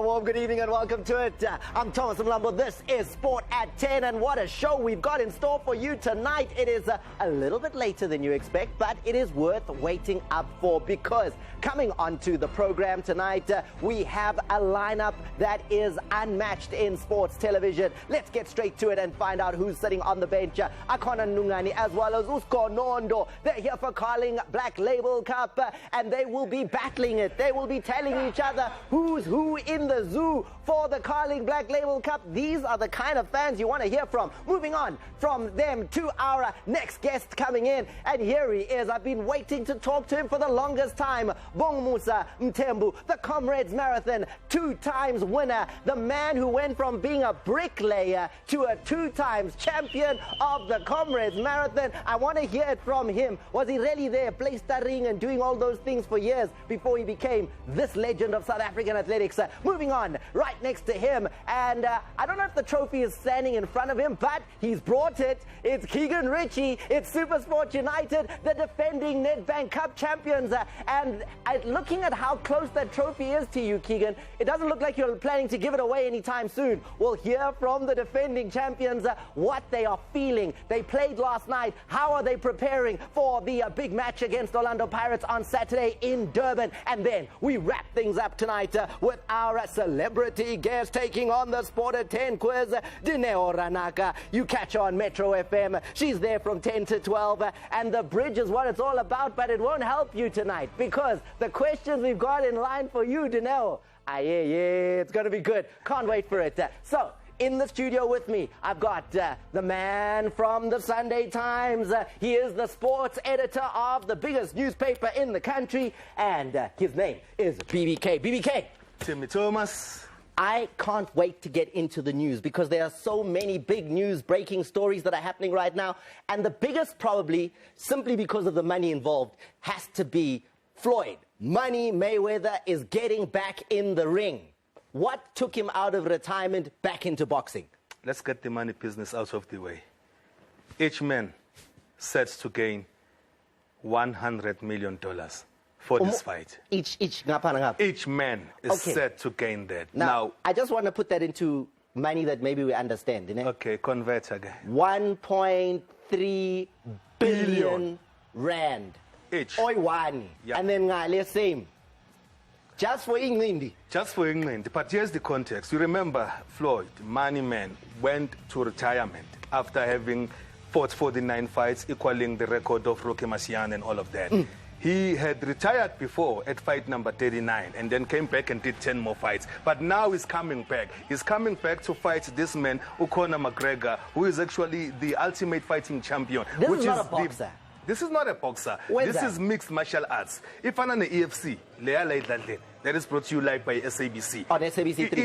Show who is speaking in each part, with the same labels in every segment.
Speaker 1: warm good evening and welcome to it. I'm Thomas Mlambo. This is Sport at 10, and what a show we've got in store for you tonight. It is a little bit later than you expect, but it is worth waiting up for, because coming onto the program tonight, we have a lineup that is unmatched in sports television. Let's get straight to it and find out who's sitting on the bench. Akona Nungani as well as Usko Nondo. They're here for Carling Black Label Cup, and they will be battling it. They will be telling each other who's who in the zoo for the Carling Black Label Cup. These are the kind of fans you want to hear from. Moving on from them to our next guest coming in, and here he is. I've been waiting to talk to him for the longest time. Musa Tembu, the Comrades Marathon 2 times winner, the man who went from being a bricklayer to a 2 times champion of the Comrades Marathon. I want to hear it from him. Was he really there, plastering and doing all those things for years before he became this legend of South African athletics? Moving on, right next to him, and I don't know if the trophy is standing in front of him, but he's brought it. It's Keegan Ritchie. It's Supersport United, the defending Nedbank Cup champions. And looking at how close that trophy is to you, Keegan, it doesn't look like you're planning to give it away anytime soon. We'll hear from the defending champions what they are feeling. They played last night. How are they preparing for the big match against Orlando Pirates on Saturday in Durban? And then we wrap things up tonight with our celebrity guest taking on the Sport at 10 quiz, Dineo Ranaka. You catch her on Metro FM. She's there from 10 to 12, and the bridge is what it's all about, but it won't help you tonight, because the questions we've got in line for you, Dineo, yeah, it's going to be good. Can't wait for it. So, in the studio with me, I've got the man from the Sunday Times. He is the sports editor of the biggest newspaper in the country, and his name is BBK. BBK.
Speaker 2: Timmy Thomas.
Speaker 1: I can't wait to get into the news, because there are so many big news breaking stories that are happening right now. And the biggest, probably, simply because of the money involved, has to be Floyd. Money Mayweather is getting back in the ring. What took him out of retirement back into boxing?
Speaker 2: Let's get the money business out of the way. Each man sets to gain $100 million for this fight.
Speaker 1: Each
Speaker 2: man is set to gain that.
Speaker 1: Now, I just want to put that into money that maybe we understand.
Speaker 2: Okay, convert again.
Speaker 1: 1.3 billion rand.
Speaker 2: Each.
Speaker 1: Oiwani. Yep. And then let's say, just for England.
Speaker 2: Just for England. But here's the context. You remember Floyd, Money Man, went to retirement after having fought 49 fights, equaling the record of Rocky Marciano and all of that. He had retired before at fight number 39 and then came back and did 10 more fights. But now he's coming back. He's coming back to fight this man, McGregor, who is actually the ultimate fighting champion.
Speaker 1: This is not a boxer.
Speaker 2: This is not a boxer.
Speaker 1: This
Speaker 2: is mixed martial arts. If I'm on the EFC, that is brought to you live by SABC.
Speaker 1: On SABC 3.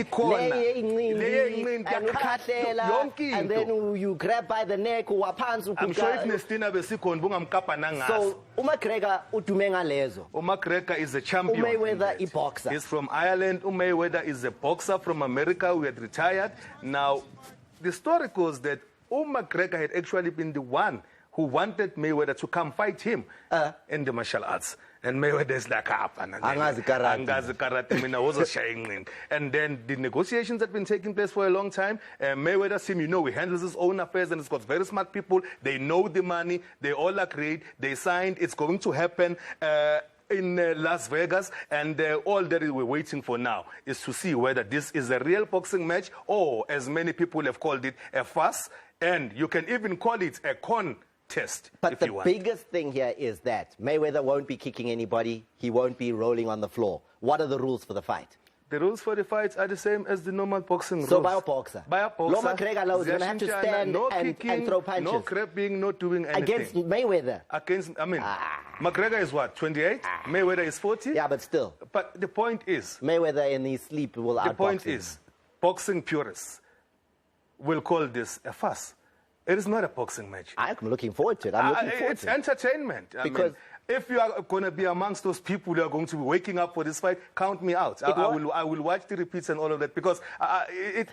Speaker 1: And then you grab by the neck.
Speaker 2: I'm sure if Nestina Besikon Bungamkapananga.
Speaker 1: So, McGregor
Speaker 2: McGregor is a champion.
Speaker 1: Mayweather is a boxer.
Speaker 2: He's from Ireland. Mayweather is a boxer from America who had retired. Now, the story goes that McGregor had actually been the one who wanted Mayweather to come fight him in the martial arts. And Mayweather is like, and then the negotiations had been taking place for a long time. Mayweather team, he handles his own affairs, and it's got very smart people. They know the money. They all agreed. They signed. It's going to happen in Las Vegas, and all that we're waiting for now is to see whether this is a real boxing match, or, as many people have called it, a fuss, and you can even call it a contest.
Speaker 1: But the biggest thing here is that Mayweather won't be kicking anybody. He won't be rolling on the floor. What are the rules for the fight?
Speaker 2: The rules for the fights are the same as the normal boxing rules.
Speaker 1: So by a boxer?
Speaker 2: By a boxer.
Speaker 1: McGregor is going to have to stand and throw punches.
Speaker 2: No grabbing, no doing anything.
Speaker 1: Against Mayweather?
Speaker 2: McGregor is what, 28? Mayweather is 40?
Speaker 1: Yeah, but still.
Speaker 2: But the point is...
Speaker 1: Mayweather in his sleep will outbox him.
Speaker 2: The point is, boxing purists will call this a fuss. It is not a boxing match.
Speaker 1: I'm looking forward to it. I'm looking forward to it.
Speaker 2: It's entertainment. Because if you are going to be amongst those people who are going to be waking up for this fight, count me out. I will watch the repeats and all of that, because it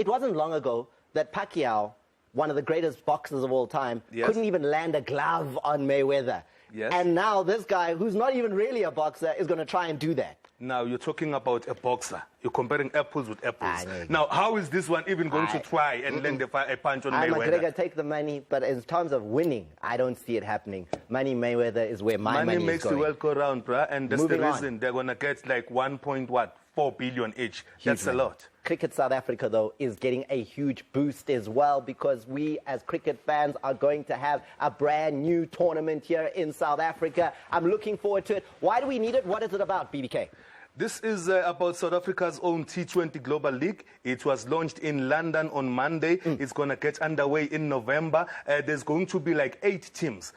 Speaker 1: wasn't long ago that Pacquiao, one of the greatest boxers of all time, couldn't even land a glove on Mayweather.
Speaker 2: Yes.
Speaker 1: And now this guy, who's not even really a boxer, is going to try and do that.
Speaker 2: Now, you're talking about a boxer. You're comparing apples with apples.
Speaker 1: know.
Speaker 2: Now, how is this one even going to try and land a punch on Mayweather?
Speaker 1: McGregor, take the money, but in terms of winning, I don't see it happening. Mayweather is where my money is going.
Speaker 2: Money makes the world go round, bruh, and that's
Speaker 1: Moving
Speaker 2: the reason they're going to get like 1.4 billion each. That's a lot.
Speaker 1: Cricket South Africa, though, is getting a huge boost as well because we, as cricket fans, are going to have a brand new tournament here in South Africa. I'm looking forward to it. Why do we need it? What is it about, BBK?
Speaker 2: This is about South Africa's own T20 Global League. It was launched in London on Monday. It's going to get underway in November. There's going to be like 8 teams.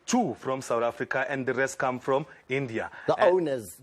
Speaker 2: 2 from South Africa, and the rest come from India.
Speaker 1: The owners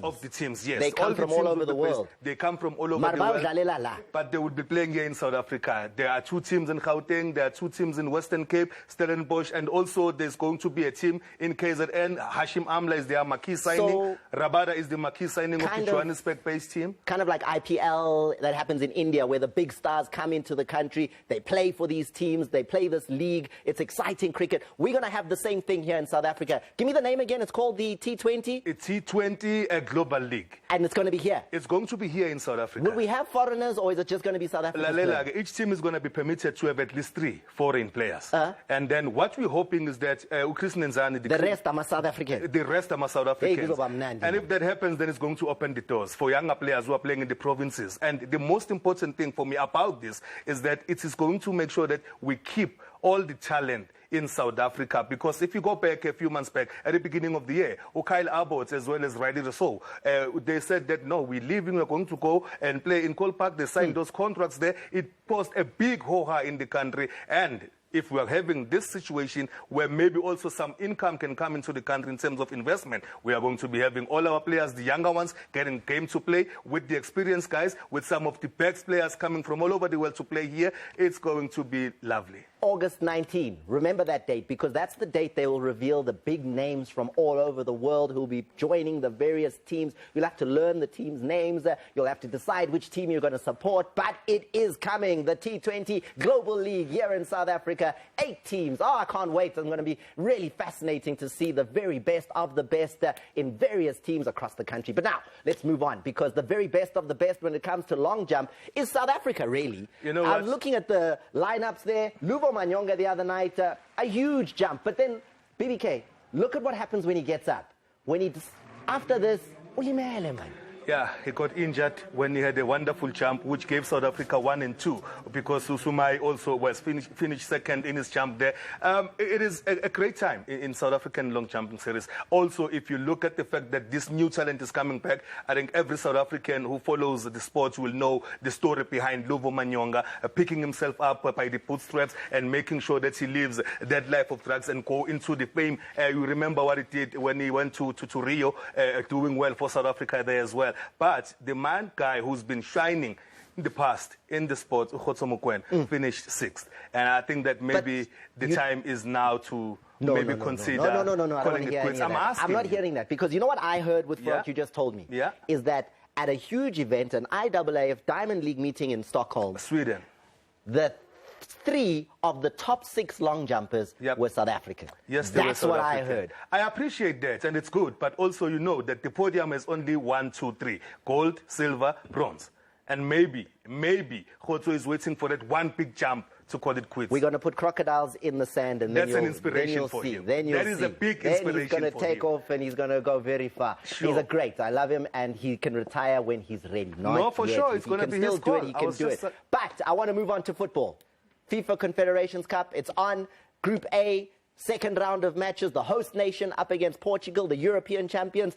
Speaker 2: of the teams, yes.
Speaker 1: They come from all over the world.
Speaker 2: They come from all over the world. But they would be playing here in South Africa. There are 2 teams in Gauteng, there are 2 teams in Western Cape, Stellenbosch, and also there's going to be a team in KZN. Hashim Amla is their marquee signing.
Speaker 1: So,
Speaker 2: Rabada is the marquee signing of the Johannesburg-based team.
Speaker 1: Kind of like IPL that happens in India, where the big stars come into the country. They play for these teams. They play this league. It's exciting cricket. We're going to have the same thing here in South Africa. Give me the name again. It's called the T20?
Speaker 2: It's T20 Global League.
Speaker 1: And it's going to be here?
Speaker 2: It's going to be here in South Africa.
Speaker 1: Will we have foreigners, or is it just going to be South Africa?
Speaker 2: Each team is going to be permitted to have at least 3 foreign players. And then what we're hoping is that Chris Nenzani,
Speaker 1: the rest are South African.
Speaker 2: The rest are South Africans. And if that happens, then it's going to open the doors for younger players who are playing in the provinces. And the most important thing for me about this is that it is going to make sure that we keep all the talent in South Africa, because if you go back a few months back, at the beginning of the year, Kyle Abbott as well as Riley Rousseau, they said that, no, we're leaving, we're going to go and play in Cole Park. They signed those contracts there. It posed a big ho-ha in the country, and if we are having this situation where maybe also some income can come into the country in terms of investment, we are going to be having all our players, the younger ones, getting game to play with the experienced guys, with some of the best players coming from all over the world to play here. It's going to be lovely.
Speaker 1: August 19. Remember that date, because that's the date they will reveal the big names from all over the world who will be joining the various teams. You'll have to learn the teams' names. You'll have to decide which team you're going to support. But it is coming, the T20 Global League here in South Africa. 8 teams. Oh, I can't wait. It's going to be really fascinating to see the very best of the best in various teams across the country. But now, let's move on, because the very best of the best when it comes to long jump is South Africa, really.
Speaker 2: You know
Speaker 1: I
Speaker 2: what?
Speaker 1: was looking at the lineups there. Luvo Manyonga the other night, a huge jump. But then, BBK, look at what happens when he gets up. After this, ulimele, man.
Speaker 2: Yeah, he got injured when he had a wonderful jump, which gave South Africa 1 and 2, because Susumai also was finished second in his jump there. It is a great time in South African long jumping series. Also, if you look at the fact that this new talent is coming back, I think every South African who follows the sport will know the story behind Luvo Manyonga, picking himself up by the bootstraps and making sure that he lives that life of drugs and go into the fame. You remember what he did when he went to Rio, doing well for South Africa there as well. But the guy who's been shining in the past in the sport, Khotso Mokoena, finished 6th. And I think that maybe the time is now to consider calling it quits.
Speaker 1: I'm not hearing that, because you know what I heard with what you just told me?
Speaker 2: Yeah.
Speaker 1: Is that at a huge event, an IAAF Diamond League meeting in Stockholm,
Speaker 2: Sweden,
Speaker 1: the 3 of the top 6 long jumpers were South African.
Speaker 2: Yes,
Speaker 1: that's what I heard.
Speaker 2: I appreciate that, and it's good. But also, you know that the podium is only 1, 2, 3: gold, silver, bronze, and maybe Khotso is waiting for that one big jump to call it quits.
Speaker 1: We're going to put crocodiles in the sand, and
Speaker 2: that's an inspiration for him.
Speaker 1: That
Speaker 2: is a big inspiration for him.
Speaker 1: Then he's going to take off, and he's going to go very far.
Speaker 2: Sure.
Speaker 1: He's a great. I love him, and he can retire when he's ready.
Speaker 2: No, for sure, it's going to be his call.
Speaker 1: He can do it. But I want to move on to football. FIFA Confederations Cup, it's on. Group A, second round of matches. The host nation up against Portugal, the European champions.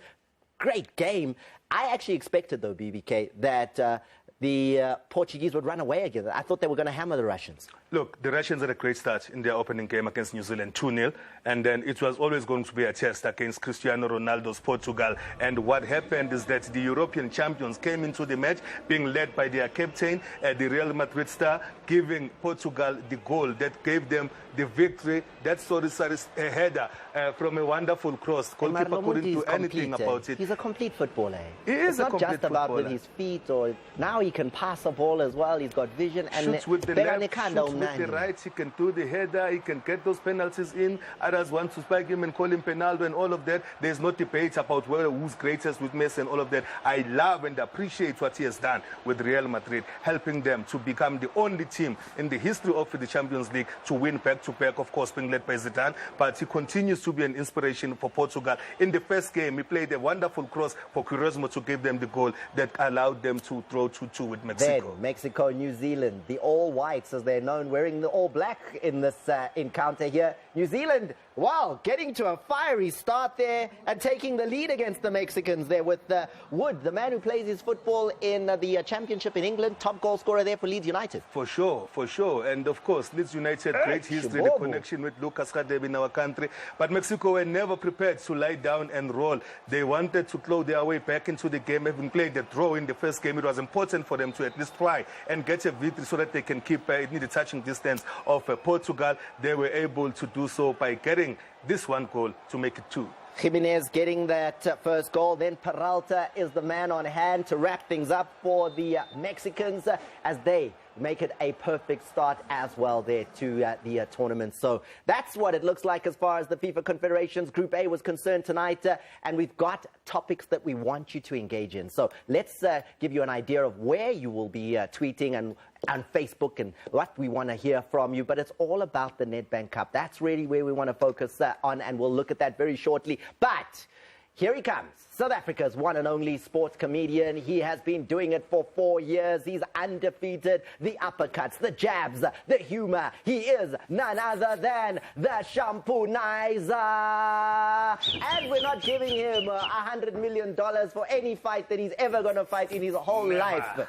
Speaker 1: Great game. I actually expected, though, BBK, that the Portuguese would run away again. I thought they were going to hammer the Russians.
Speaker 2: Look, the Russians had a great start in their opening game against New Zealand, 2-0. And then it was always going to be a test against Cristiano Ronaldo's Portugal. And what happened is that the European champions came into the match being led by their captain, the Real Madrid star, giving Portugal the goal that gave them the victory. That Sorisaris header from a wonderful cross. Goalkeeper couldn't do anything about it.
Speaker 1: He's a complete footballer.
Speaker 2: He is a complete footballer.
Speaker 1: It's not just about with his feet, or now he can pass a ball as well. He's got vision. And
Speaker 2: shoots with the left, shoots with the right. He can do the header. He can get those penalties in. Others want to spike him and call him Penaldo and all of that. There's no debate about who's greatest with Messi and all of that. I love and appreciate what he has done with Real Madrid, helping them to become the only team in the history of the Champions League to win back-to-back, of course, being led by Zidane. But he continues to be an inspiration for Portugal. In the first game, he played a wonderful cross for Quaresma to give them the goal that allowed them to draw 2-2 with Mexico.
Speaker 1: Then, Mexico, New Zealand, the All Whites, as they're known, wearing the All Black in this encounter here. New Zealand, wow, getting to a fiery start there and taking the lead against the Mexicans there with Wood, the man who plays his football in the championship in England, top goal scorer there for Leeds United.
Speaker 2: For sure, for sure. And of course, Leeds United, great history, the connection with Lucas Radebe in our country. But Mexico were never prepared to lie down and roll. They wanted to claw their way back into the game. Having played the draw in the first game, it was important for them to at least try and get a victory so that they can keep it in the touching distance of Portugal. They were able to do so by getting this one goal to make it 2.
Speaker 1: Jimenez getting that first goal. Then Peralta is the man on hand to wrap things up for the Mexicans as they make it a perfect start as well there to the tournament. So that's what it looks like as far as the FIFA Confederations Group A was concerned tonight. And we've got topics that we want you to engage in. So let's give you an idea of where you will be tweeting and on Facebook and what we want to hear from you. But it's all about the Nedbank Cup. That's really where we want to focus on, and we'll look at that very shortly. But here he comes, South Africa's one and only sports comedian. He has been doing it for 4 years. He's undefeated. The uppercuts, the jabs, the humor. He is none other than the Shampoonizer. And we're not giving him $100 million for any fight that he's ever going to fight in his whole life.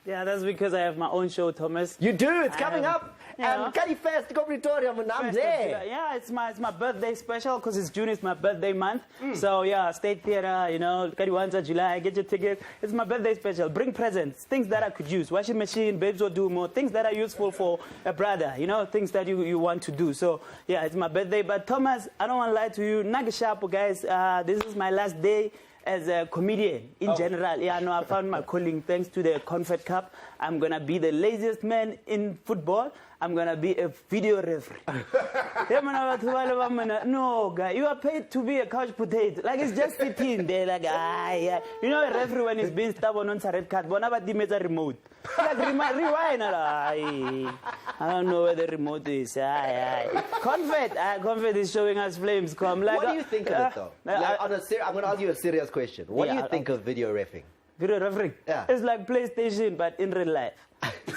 Speaker 3: Yeah, that's because I have my own show, Thomas.
Speaker 1: You do? It's coming up. And Kali Fest, Pretoria, I'm there.
Speaker 3: Yeah, it's my birthday special because it's June, it's my birthday month. So yeah, State Theatre, you know, Kali Wanza, July, get your ticket. It's my birthday special. Bring presents, things that I could use. Washing machine, babes will do more, things that are useful for a brother, you know, things that you want to do. So yeah, it's my birthday. But Thomas, I don't want to lie to you. Nagashapo, guys, this is my last day as a comedian in general. Yeah, no, I found my calling thanks to the Confed Cup. I'm going to be the laziest man in football. I'm going to be a video referee. No, guy, you are paid to be a couch potato. Like, it's just sitting there, like, yeah. You know, a referee, when he's being stubborn on a red card, but never deems a remote. Like, rewind. I don't know where the remote is. Confed is showing us flames come. Like,
Speaker 1: what do you think of it, though? Like, I'm going to ask you a serious question. What do you think of video refereeing?
Speaker 3: Video refereeing?
Speaker 1: Yeah.
Speaker 3: It's like PlayStation, but in real life.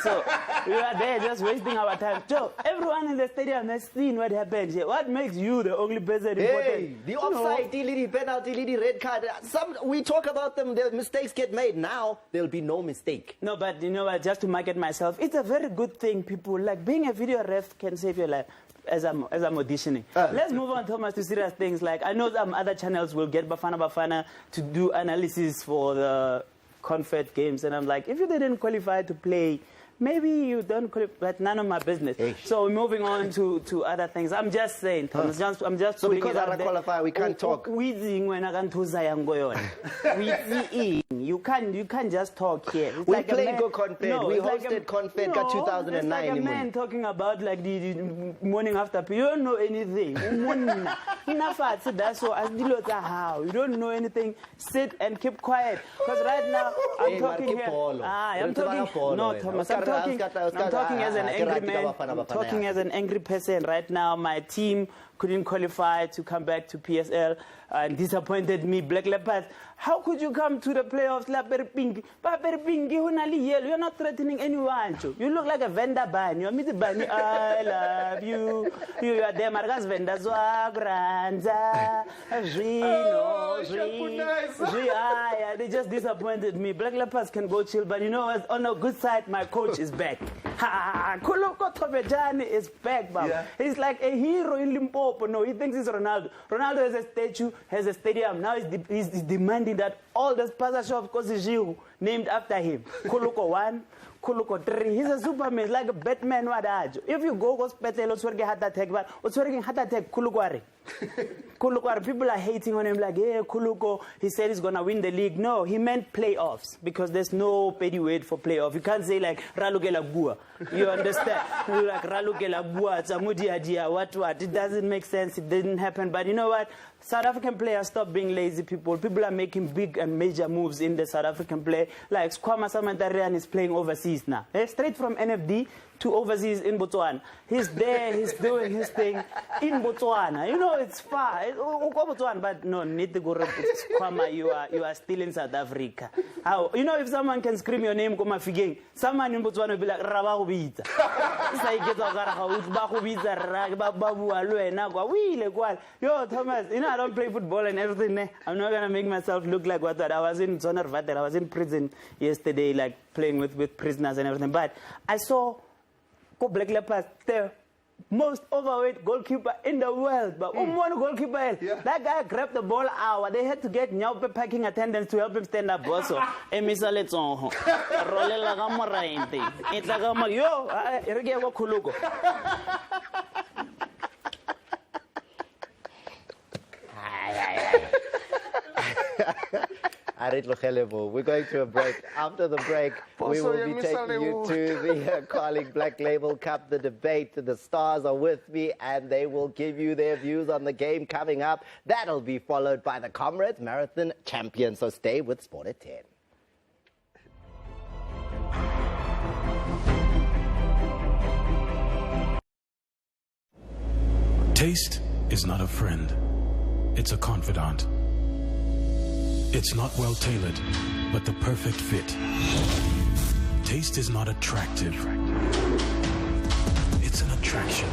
Speaker 3: So we are there just wasting our time. Joe, everyone in the stadium has seen what happened here. What makes you the only person important?
Speaker 1: The offside, the penalty, the red card. We talk about them, the mistakes get made. Now, there'll be no mistake.
Speaker 3: No, but you know what, just to market myself, it's a very good thing, people. Like, being a video ref can save your life. As I'm auditioning. Let's move on, Thomas, to serious things. Like, I know some other channels will get Bafana to do analysis for the Confed games, and I'm like, if you didn't qualify to play, maybe you don't qualify, but none of my business. So moving on to other things. I'm just saying, Thomas, I'm just
Speaker 1: so because I don't qualify, we can't talk.
Speaker 3: When I can't you can't just talk here. It's
Speaker 1: we
Speaker 3: like
Speaker 1: played Go Confed. No, we hosted Confed 2009.
Speaker 3: It's like a man talking about like the morning after. You don't know anything. How you don't know anything. Sit and keep quiet. Because right now I'm talking here. I'm talking. No, Thomas. I'm talking as an angry man. I'm talking as an angry person right now. My team couldn't qualify to come back to PSL and disappointed me. Black Leopards, how could you come to the playoffs? You're not threatening anyone. You look like a vendor ban. You're meeting ban. I love you. You are there. Margas vendor Granza. They just disappointed me. Black Leopards can go chill, but you know what? On the good side, my coach is back. Koloko Tobejani is back, Bob. Yeah. He's like a hero in Limpopo. No, he thinks he's Ronaldo. Ronaldo has a statue, has a stadium. Now he's demanding that all the sponsor shops, because named after him. Kuluko 1, Kuluko 3. He's a Superman. He's like a Batman. If you go hospital, heart attack, but heart attack, Kulukwari. Kulukwari. People are hating on him like, hey, Kuluko, he said he's going to win the league. No, he meant playoffs because there's no petty weight for playoff. You can't say like, Ralugela Bua. You understand? Like, Ralugela Bua, Samudi Adia, what. It doesn't make sense. It didn't happen. But you know what? South African players stop being lazy people. People are making big and major moves in the South African play. Like Skwama Samantarian is playing overseas now. Straight from NFD to overseas in Botswana. He's there, he's doing his thing in Botswana. You know, it's far. But no, need to go Skwama, you are still in South Africa. How? You know, if someone can scream your name, someone in Botswana will be like, Rabahubita. Yo, Thomas, you know, I don't play football and everything. I'm not going to make myself look like what I was in Zonervater. I was in prison yesterday, like playing with prisoners and everything. But I saw Black Leopards, the most overweight goalkeeper in the world. But one goalkeeper, that guy grabbed the ball out. They had to get Nyaupe packing attendants to help him stand up also. Emisa Letzonho. Rolela Gamorainte. It's like, yo, Ergewa Kuluko.
Speaker 1: We're going to a break. After the break, we will be taking you to the Carling Black Label Cup, the debate. The stars are with me, and they will give you their views on the game coming up. That'll be followed by the Comrades Marathon Champion. So stay with Sport at 10.
Speaker 4: Taste is not a friend. It's a confidant. It's not well tailored, but the perfect fit. Taste is not attractive. It's an attraction.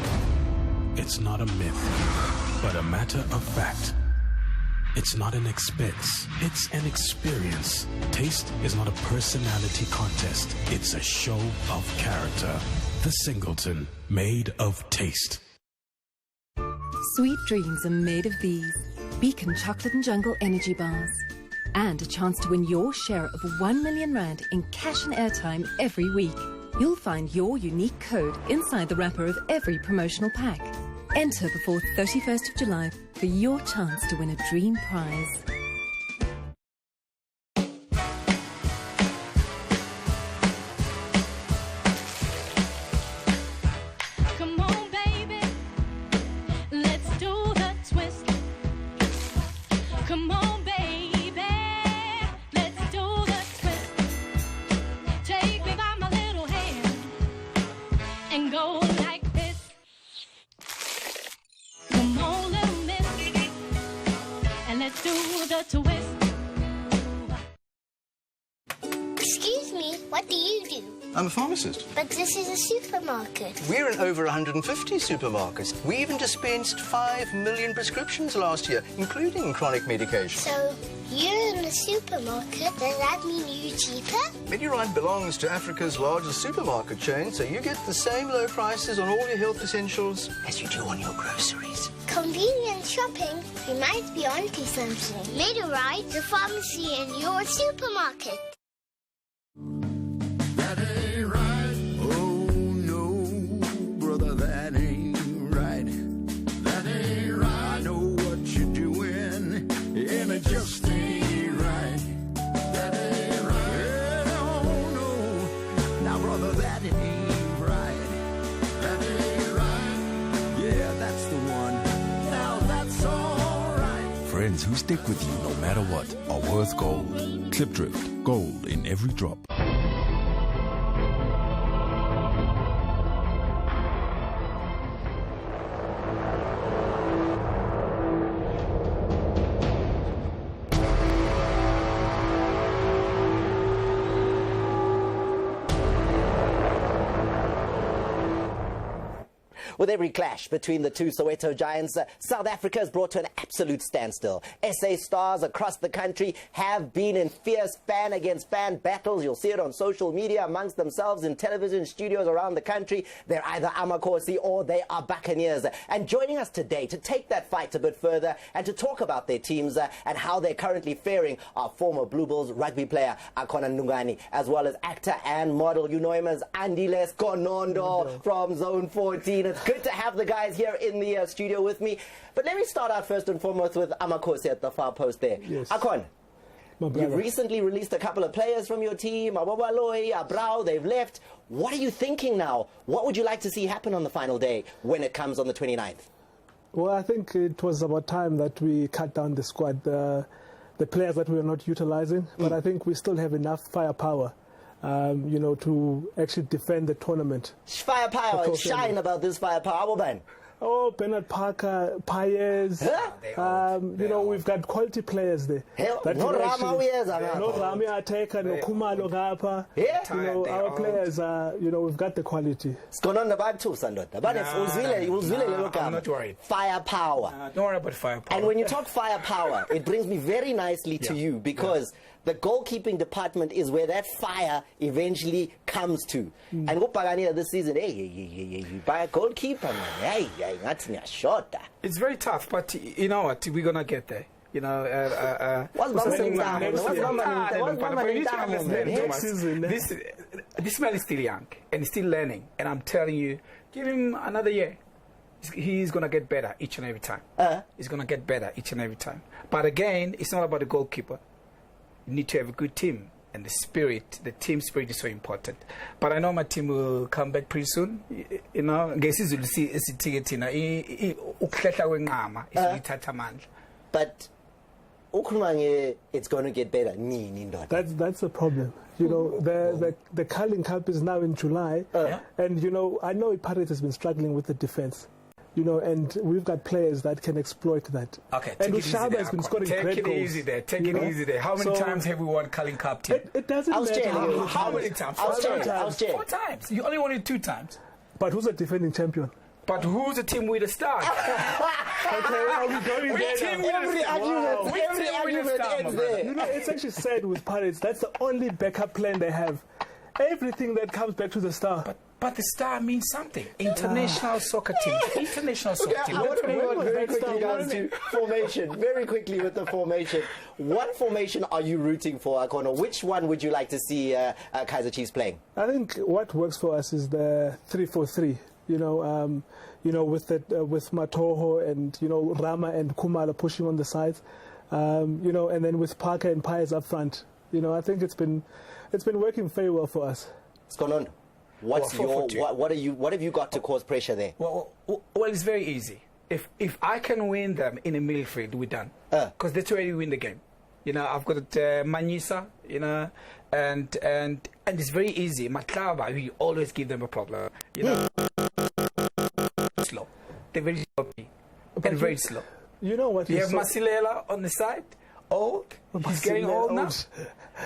Speaker 4: It's not a myth, but a matter of fact. It's not an expense. It's an experience. Taste is not a personality contest. It's a show of character. The Singleton, made of taste.
Speaker 5: Sweet dreams are made of these. Beacon Chocolate and Jungle Energy Bars. And a chance to win your share of 1 million rand in cash and airtime every week. You'll find your unique code inside the wrapper of every promotional pack. Enter before 31st of July for your chance to win a dream prize.
Speaker 6: Come on, baby, let's do the twist. Come on.
Speaker 7: Excuse me, what do you do?
Speaker 8: I'm a pharmacist.
Speaker 7: But this is a supermarket.
Speaker 8: We're in over 150 supermarkets. We even dispensed 5 million prescriptions last year, including chronic medication.
Speaker 7: So, you're in a supermarket, does that mean you're cheaper?
Speaker 8: Medurite belongs to Africa's largest supermarket chain, so you get the same low prices on all your health essentials as you do on your groceries.
Speaker 7: Convenient shopping. You might be onto something. Medurite, the pharmacy in your supermarket.
Speaker 9: That ain't right. Oh no, brother, that ain't right. That ain't right. I know what you're doing, and it just ain't right. That ain't right. Oh no, now brother, that ain't right. That ain't right. Yeah, that's the one. Now that's all right.
Speaker 10: Friends who stick with you no matter what are worth gold. Clipdrift, gold in every drop.
Speaker 1: With every clash between the two Soweto giants, South Africa is brought to an absolute standstill. SA stars across the country have been in fierce fan against fan battles. You'll see it on social media amongst themselves in television studios around the country. They're either Amakosi or they are Buccaneers. And joining us today to take that fight a bit further and to talk about their teams and how they're currently faring are former Blue Bulls rugby player Akona Ndungane, as well as actor and model. You know him as Andiles Konondo from Zone 14. It's good to have the guys here in the studio with me. But let me start out first and foremost with Amakosi at the far post there.
Speaker 11: Yes.
Speaker 1: Akon, you've recently released a couple of players from your team. Ababaloi, Abrao, they've left. What are you thinking now? What would you like to see happen on the final day when it comes on the 29th?
Speaker 11: Well, I think it was about time that we cut down the squad, the players that we are not utilizing. But I think we still have enough firepower, to actually defend the tournament.
Speaker 1: Firepower, shine about this firepower, man.
Speaker 11: Oh, Bernard Parker, Paez. We've got quality players there.
Speaker 1: No Rama
Speaker 11: Ateka, no Kumalo Gapa. Our players are, we've got the quality.
Speaker 1: I'm
Speaker 12: not worried.
Speaker 1: Firepower.
Speaker 12: Don't worry about firepower.
Speaker 1: And when you talk firepower, it brings me very nicely to you because the goalkeeping department is where that fire eventually comes to. And Pagania this season, you buy a goalkeeper, man. That's a shot.
Speaker 12: It's very tough, but you know what? We're gonna get there. This man is still young and he's still learning, and I'm telling you, give him another year. He's gonna get better each and every time. He's gonna get better each and every time. But again, it's not about the goalkeeper. You need to have a good team, and the team spirit is so important. But I know my team will come back pretty soon. Guess you'll see it's
Speaker 1: but it's going to get better.
Speaker 11: That's the problem. The Carling Cup is now in July, and I know Pirates has been struggling with the defense. And we've got players that can exploit that.
Speaker 12: Okay,
Speaker 11: and Ushaba has been scoring great goals.
Speaker 12: Take it easy there. How many times have we won Carling Cup team?
Speaker 11: It doesn't matter.
Speaker 12: How many times? 4 times. You only won it 2 times.
Speaker 11: But who's the defending champion?
Speaker 12: But who's the team with a star?
Speaker 1: Every argument ends there.
Speaker 11: It's actually sad with Pirates. That's the only backup plan they have. Everything that comes back to the star.
Speaker 12: But the star means something. International soccer team. International soccer team.
Speaker 1: I want to move on very quickly, guys, to formation. Very quickly with the formation. What formation are you rooting for, Akono? Which one would you like to see Kaizer Chiefs playing?
Speaker 11: I think what works for us is the 3-4-3. With Matoho and Rama and Kumalo pushing on the sides, and then with Parker and Paez up front. I think it's been working very well for us.
Speaker 1: What's going on? What have you got to cause pressure there?
Speaker 12: Well, it's very easy. If I can win them in the midfield, we're done. Because that's where you win the game. I've got Manisa, and it's very easy. Matlaba, we always give them a problem. Slow. They're very slow and very slow.
Speaker 11: You know what?
Speaker 12: You have Masilela on the side. Old. He's getting old now.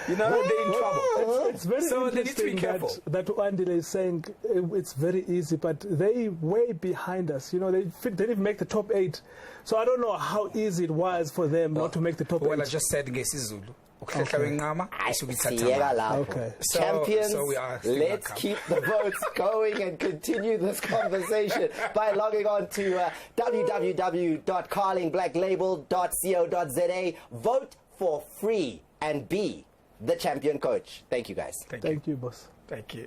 Speaker 12: They're in trouble.
Speaker 11: It's very
Speaker 12: so they need to be careful.
Speaker 11: That Andile is saying it's very easy, but they way behind us. They didn't make the top 8. So I don't know how easy it was for them not to make the top 8.
Speaker 12: Well, I just said Zulu. Okay.
Speaker 1: Champions,
Speaker 12: so we are
Speaker 1: let's keep the votes going and continue this conversation by logging on to www.carlingblackLabel.co.za. Vote for free and be the champion coach. Thank you, guys.
Speaker 11: Thank you, boss.
Speaker 12: Thank you.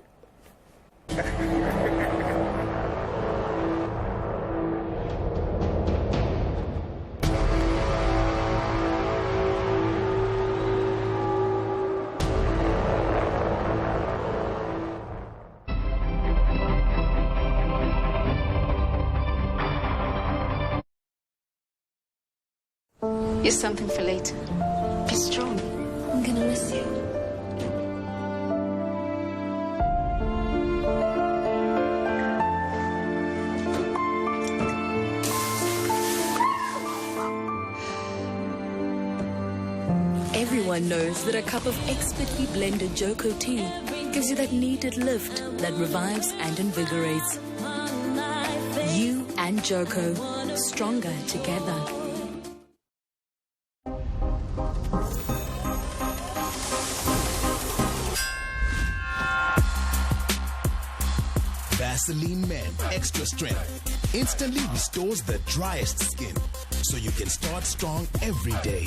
Speaker 13: Here's something for later. Be strong. I'm gonna miss you.
Speaker 14: Everyone knows that a cup of expertly blended Joko tea gives you that needed lift that revives and invigorates. You and Joko, stronger together.
Speaker 15: Vaseline Men Extra Strength instantly restores the driest skin so you can start strong every day.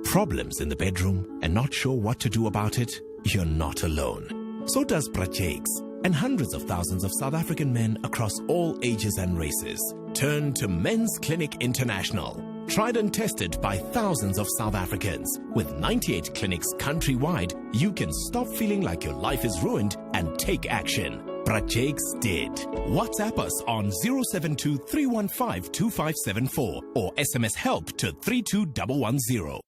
Speaker 15: Problems in the bedroom and not sure what to do about it? You're not alone. So does Brajakes and hundreds of thousands of South African men across all ages and races. Turn to Men's Clinic International. Tried and tested by thousands of South Africans. With 98 clinics countrywide, you can stop feeling like your life is ruined and take action. Brajakes did. WhatsApp us on 072-315-2574 or SMS HELP to 32110.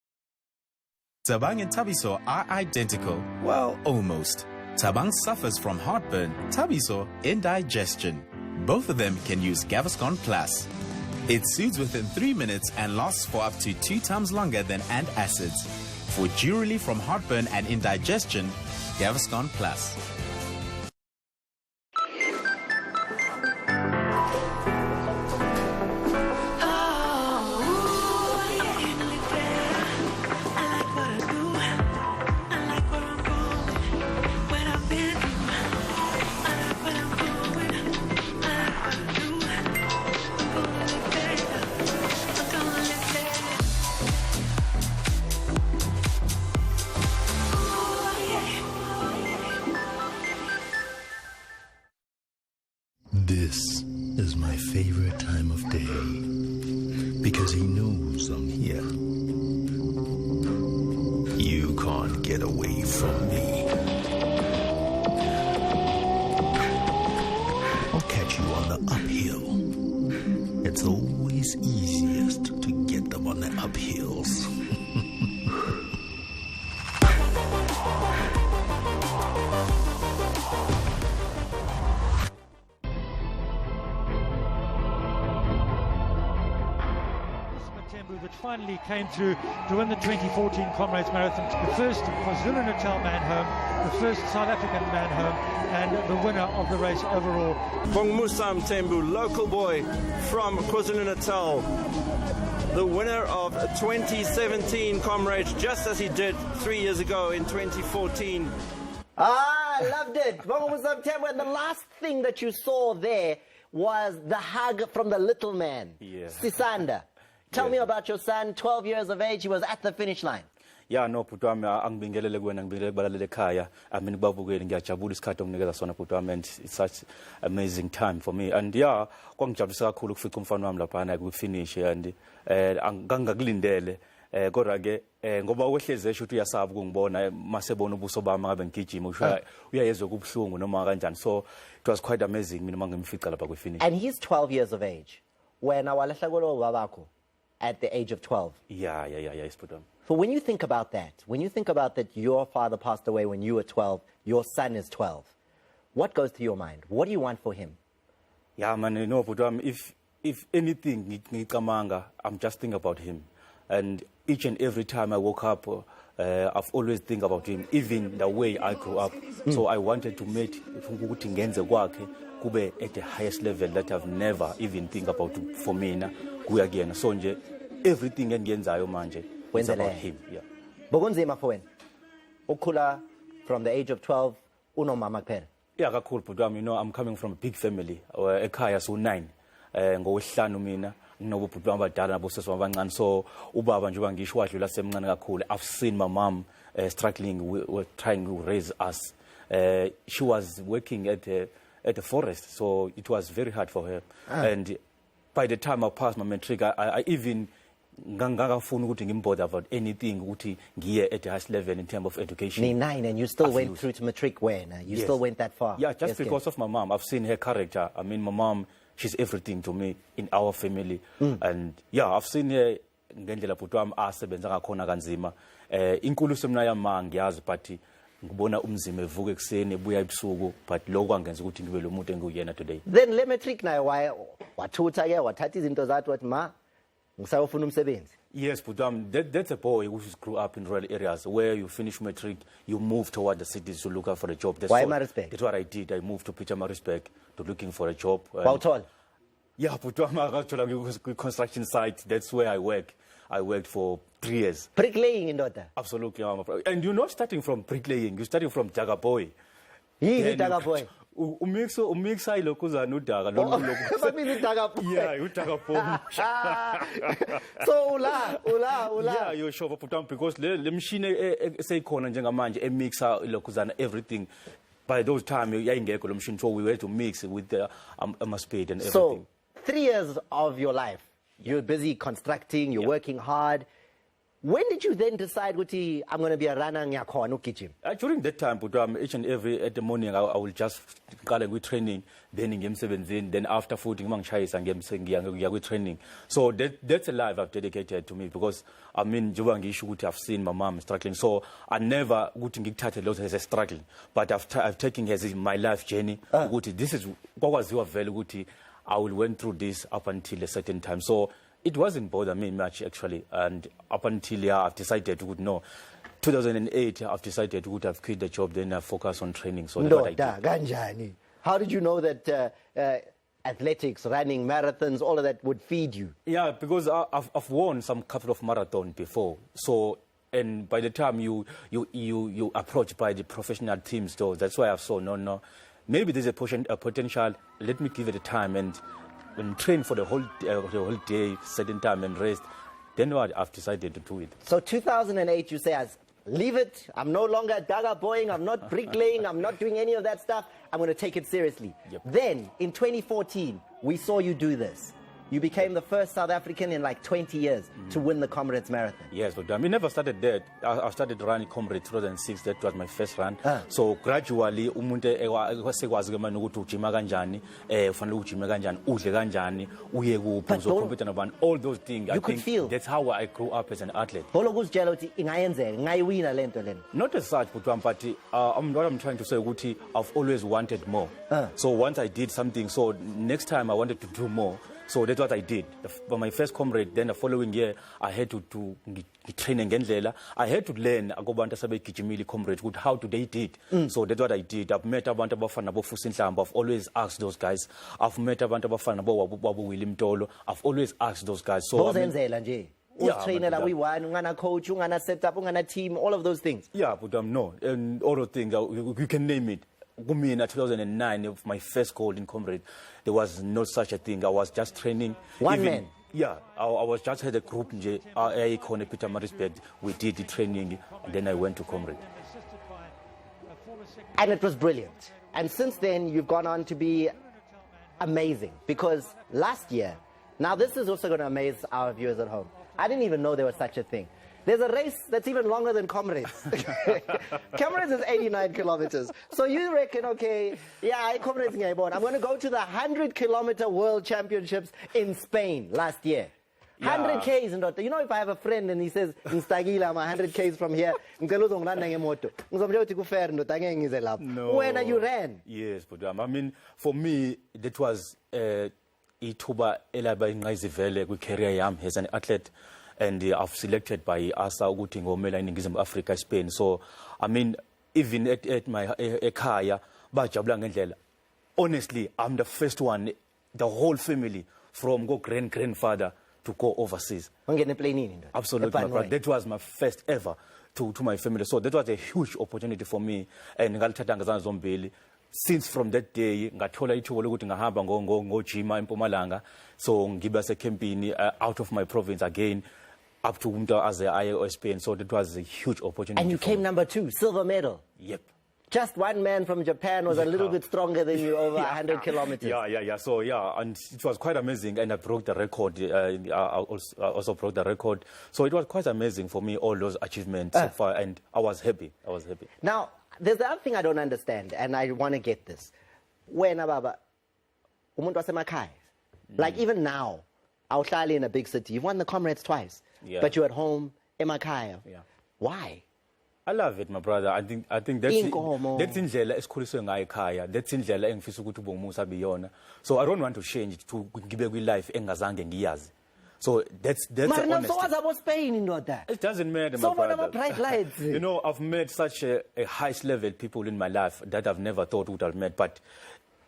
Speaker 16: Tabang and Tabiso are identical. Well, almost. Tabang suffers from heartburn, Tabiso indigestion. Both of them can use Gaviscon Plus. It soothes within 3 minutes and lasts for up to 2 times longer than antacids. For due relief from heartburn and indigestion, Gaviscon Plus.
Speaker 15: This is my favorite time of day because he knows I'm here. You can't get away from me. I'll catch you on the uphill. It's always easiest to get them on the uphills.
Speaker 17: That finally came through to win the 2014 Comrades Marathon, the first KwaZulu-Natal man home, the first South African man home, and the winner of the race overall.
Speaker 18: Musa Tembu, local boy from KwaZulu-Natal, the winner of 2017 Comrades, just as he did 3 years ago in 2014.
Speaker 1: I loved it. Musa Tembu, and the last thing that you saw there was the hug from the little man, Sisanda. Tell me about your son, 12 years of age. He was at the finish line.
Speaker 19: Yeah, no, Putwami, angibingelele kuwena ngibingelele kubalalele ekhaya. Mina kubabukeli ngiyajabula isikhathi onginikeza sona Putwami, and it's such amazing time for me. And yeah, kwangijabulisa kakhulu ukufica umfana wami lapha ku finish, and angangakulindele kodwa ke ngoba wehleze esho ukuthi uyasaba ukungibona masebona ubuso bami ngabe ngigijima usho uyayezwe kubhlungu noma kanjani. So it was quite amazing mina mangimfica lapha ku finish.
Speaker 1: And he's 12 years of age. Wena walahla kolo babakho at the age of 12.
Speaker 19: Yeah, yes, Putwami.
Speaker 1: So when you think about that, your father passed away when you were 12, your son is 12, what goes through your mind? What do you want for him?
Speaker 19: Yeah, man, you know, Putwami, if anything, I'm just thinking about him. And each and every time I woke up, I've always think about him, even the way I grew up. So I wanted to make kube at the highest level that I've never even think about for me. Again, so everything engenzayo manje is about him. Yeah.
Speaker 1: Bokunzima for wena. Ukula from the age of 12 uno mama kuphela.
Speaker 19: Yeah, kakhulu Putwami, you know, I'm coming from a big family. Ekhaya so 9. Ngohlanu mina nginobo Putwami abadala nabosisi abancane. So ubaba nje bangisho wadlula semncane kakhulu. I've seen my mom struggling with trying to raise us. She was working at the forest, so it was very hard for her. And by the time I passed my matric, I even ngangafuni ukuthi ngimbother about anything ukuthi ngiye at the highest level in terms of education.
Speaker 1: Ni 9 and you still went through to matric when? You still went that far?
Speaker 19: Yeah, just because of my mom. I've seen her character. I mean, my mom, she's everything to me in our family. And yeah, I've seen her ngendlela Putwami asebenza ngakhona kanzima. Inkulu semna yami ngiyazi but ngibona umzimba evuka ekseni ebuya ebusuku but lokho angenza ukuthi ngibe lo muntu engiyena today.
Speaker 1: Then le matric nayo wathutha ke wathatha izinto zathi wathi ma ngisayofuna umsebenzi.
Speaker 19: Yes, but that's a boy who grew up in rural areas where you finish matric, you move toward the cities to look out for a job.
Speaker 1: Why Maritzburg?
Speaker 19: That's what I did. I moved to Maritzburg to looking for a job.
Speaker 1: How tall?
Speaker 19: Yeah, but actually construction site. That's where I work. I worked for 3 years.
Speaker 1: Bricklaying in Dota?
Speaker 19: Absolutely. And you're not starting from bricklaying. You're starting from Jaga boy.
Speaker 1: He's Jaga boy.
Speaker 19: Umixa ilokuzana udaga.
Speaker 1: What means Daga boy?
Speaker 19: Yeah, udaga boy.
Speaker 1: So ula.
Speaker 19: Yeah, you're sure because the machine say khona njengamanje emixa ilokuzana everything. By those time yayingekho lo machine, so we were to mix it with the speed and everything.
Speaker 1: So 3 years of your life, you're busy constructing, you're working hard. When did you then decide, Guti, I'm going to be a runner ngiyakhona ukugijima?
Speaker 19: During that time, each and every at the morning, I will just go with training, then in game 17, then after footing, I'm training. So that's a life I've dedicated to me because I mean, I've seen my mom struggling. So I never would get a lot as a struggling, but I've taken as my life journey. This is what was your value. I will went through this up until a certain time. So it wasn't bother me much actually, and up until I've decided to no. 2008, I've decided to have quit the job. Then I focus on training. So that's what I did.
Speaker 1: How did you know that athletics, running, marathons, all of that would feed you?
Speaker 19: Yeah, because I've won some couple of marathons before. So and by the time you approach by the professional teams, though, that's why I saw no. Maybe there's a potential. Let me give it a time and train for the whole day, certain time and rest. Then what I've decided to do it.
Speaker 1: So 2008, you say, leave it. I'm no longer Daga boying. I'm not bricklaying. I'm not doing any of that stuff. I'm going to take it seriously.
Speaker 19: Yep.
Speaker 1: Then in 2014, we saw you do this. You became the first South African in like 20 years to win the Comrades Marathon.
Speaker 19: Yes, but I never started that. I started running Comrades 2006. That was my first run. So gradually, umuntu sekwazi manje ukuthi ujima kanjani, ufanele ujime kanjani, udle kanjani, uye kuphi uzocompete nabantu. All those things.
Speaker 1: You could feel.
Speaker 19: That's how I grew up as an athlete. Not as such, but what I'm trying to say, ukuthi I've always wanted more. So once I did something, so next time I wanted to do more. So that's what I did. For my first Comrade, then the following year, I had to train ngendlela. I had to learn abantu asebegijimile Comrade how do they did. So that's what I did. I've met abantu abafana bofusinhlamba. I've always asked those guys. I've met abantu abafana bo William Tolo. I've always asked those guys. So
Speaker 1: trainer we won, ungana coach, ungana setup, ungana team, all of those things.
Speaker 19: Yeah, but no, and all those things you can name it. In 2009, my first goal in Comrade, there was no such a thing. I was just training.
Speaker 1: One man?
Speaker 19: Yeah, I was just had a group. I called Peter Maritzburg. We did the training, and then I went to Comrade.
Speaker 1: And it was brilliant. And since then, you've gone on to be amazing. Because last year, now this is also going to amaze our viewers at home. I didn't even know there was such a thing. There's a race that's even longer than Comrades. Comrades is 89 kilometers. So you reckon, okay, yeah, Comrades I'm going to go to the 100-kilometer World Championships in Spain last year. 100 Ks. You know, if I have a friend and he says, I'm 100 Ks from here,
Speaker 19: no.
Speaker 1: When you ran?
Speaker 19: Yes, but I mean, for me, that was Ituba Elaba Ngayizivele with career yam as an athlete. And I've selected by Asa Ugutingomela in Africa, Spain. So, I mean, even at my Ekaya, honestly, I'm the first one, the whole family, from grandfather to go overseas. Absolutely, my that was my first ever to my family. So that was a huge opportunity for me. And since from that day, ngathola ithuba lokuthi ngahamba ngojima eMpumalanga, so ngiba campaign out of my province again, up to as a IOSP, and so that was a huge opportunity.
Speaker 1: And you came number 2, silver medal.
Speaker 19: Yep.
Speaker 1: Just one man from Japan was a little bit stronger than you over 100 kilometers.
Speaker 19: Yeah. So and it was quite amazing, and I broke the record. I also broke the record. So it was quite amazing for me, all those achievements so far, and I was happy.
Speaker 1: Now, there's the other thing I don't understand, and I want to get this. When Baba, umuntu wasemakhaya, like even now, outside in a big city, you've won the Comrades twice, but you're at home, emakhaya. Why?
Speaker 19: I love it, my brother. I think that's indlela esikhuliswe ngayo ekhaya. That's indlela engifisa ukuthi uBongimusa beyona. So I don't want to change it to ngibe kwi life engazange ngiyazi. So that's the honesty.
Speaker 1: So what's about Spain in that?
Speaker 19: It doesn't matter,
Speaker 1: So
Speaker 19: my
Speaker 1: what
Speaker 19: brother.
Speaker 1: about bright lights?
Speaker 19: You know, I've met such a highest level people in my life that I've never thought would have met, but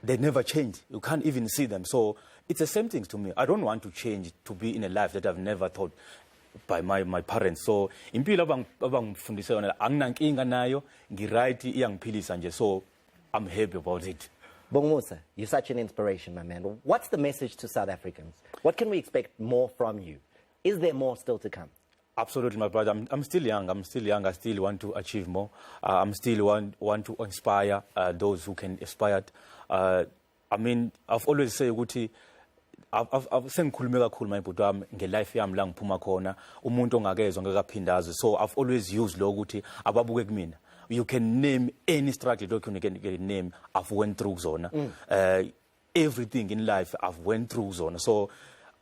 Speaker 19: they never change. You can't even see them. So it's the same thing to me. I don't want to change to be in a life that I've never thought by my parents. So impilo abangifundise yona anginankinga nayo, ngiright iyangiphilisa nje. So I'm happy about it.
Speaker 1: Musa, you're such an inspiration, my man. What's the message to South Africans? What can we expect more from you? Is there more still to come?
Speaker 19: Absolutely, my brother. I'm still young. I still want to achieve more. I'm still want to inspire those who can aspire. I mean, I've always said, Guti, I've sengikhulume kakhulu mayibhuti wami ngelife yami la ngiphuma khona umuntu ongakezwe ngakaphindaze. So I've always used lo ukuthi ababuke kumina. You can name any struggle you can name. I've went through zona. Everything in life I've went through zona. So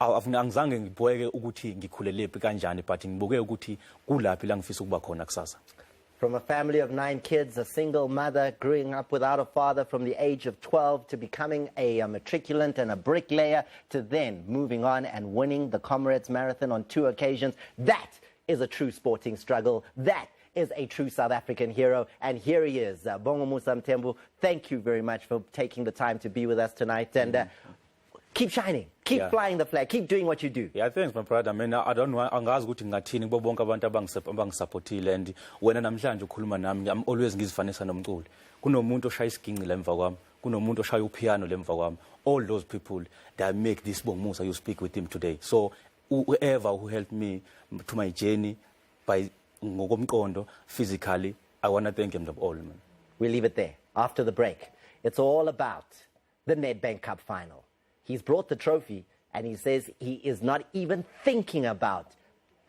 Speaker 19: angizange ngibheke ukuthi ngikhulelephi kanjani, but ngibuke ukuthi kulaphi la ngifisa ukuba khona kusasa.
Speaker 1: From a family of 9 kids, a single mother, growing up without a father from the age of 12 to becoming a matriculant and a bricklayer, to then moving on and winning the Comrades Marathon on 2 occasions. That is a true sporting struggle. That is a true South African hero. And here he is, Musa Tembu. Thank you very much for taking the time to be with us tonight. And keep shining. Keep flying the flag. Keep doing what you do.
Speaker 19: Yeah, thanks, my brother. I mean, I don't know. Angazi ukuthi ngathini kubo bonke abantu abangisupportile, and wena namhlanje ukhuluma nami, I'm always ngizifanisa nomculi. Kunomuntu oshaya isiginci lemva kwami, kunomuntu oshaya upiano lemva kwami. All those people that make this Musa, you speak with him today. So whoever who helped me to my journey by ngokomqondo, physically, I want to thank him all, man.
Speaker 1: We leave it there. After the break, it's all about the Nedbank Cup final. He's brought the trophy, and he says he is not even thinking about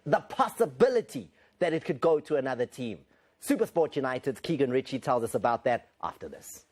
Speaker 1: the possibility that it could go to another team. SuperSport United's Keegan Ritchie tells us about that after this.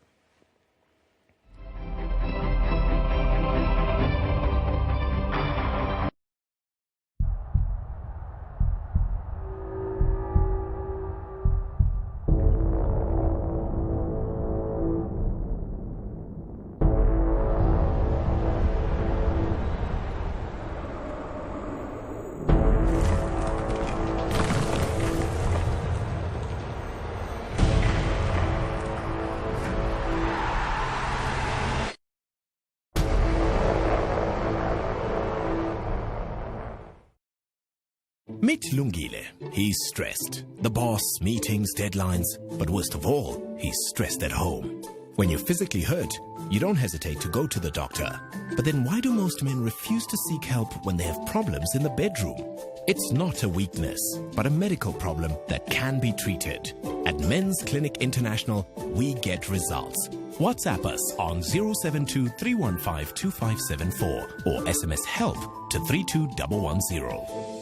Speaker 15: Meet Lungile. He's stressed. The boss, meetings, deadlines. But worst of all, he's stressed at home. When you're physically hurt, you don't hesitate to go to the doctor. But then why do most men refuse to seek help when they have problems in the bedroom? It's not a weakness, but a medical problem that can be treated. At Men's Clinic International, we get results. WhatsApp us on 072 315 2574 or SMS HELP to 32110.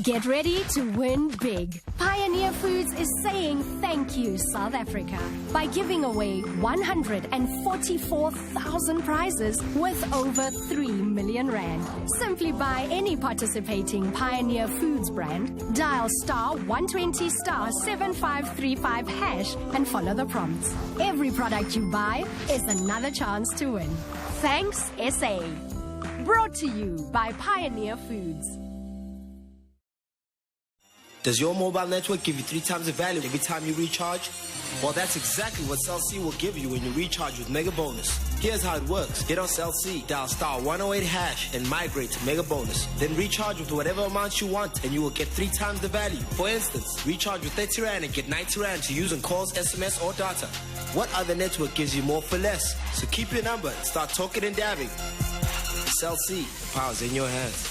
Speaker 20: Get ready to win big. Pioneer Foods is saying thank you, South Africa, by giving away 144,000 prizes worth over 3 million rand. Simply buy any participating Pioneer Foods brand, dial *120 *7535 hash and follow the prompts. Every product you buy is another chance to win. Thanks, SA. Brought to you by Pioneer Foods.
Speaker 21: Does your mobile network give you 3 times the value every time you recharge? Well, that's exactly what Cell C will give you when you recharge with Mega Bonus. Here's how it works. Get on Cell C, dial *108 hash and migrate to Mega Bonus. Then recharge with whatever amount you want and you will get 3 times the value. For instance, recharge with 30 Rand and get 90 Rand to use on calls, SMS or data. What other network gives you more for less? So keep your number and start talking and dabbing. Cell C, the power's in your hands.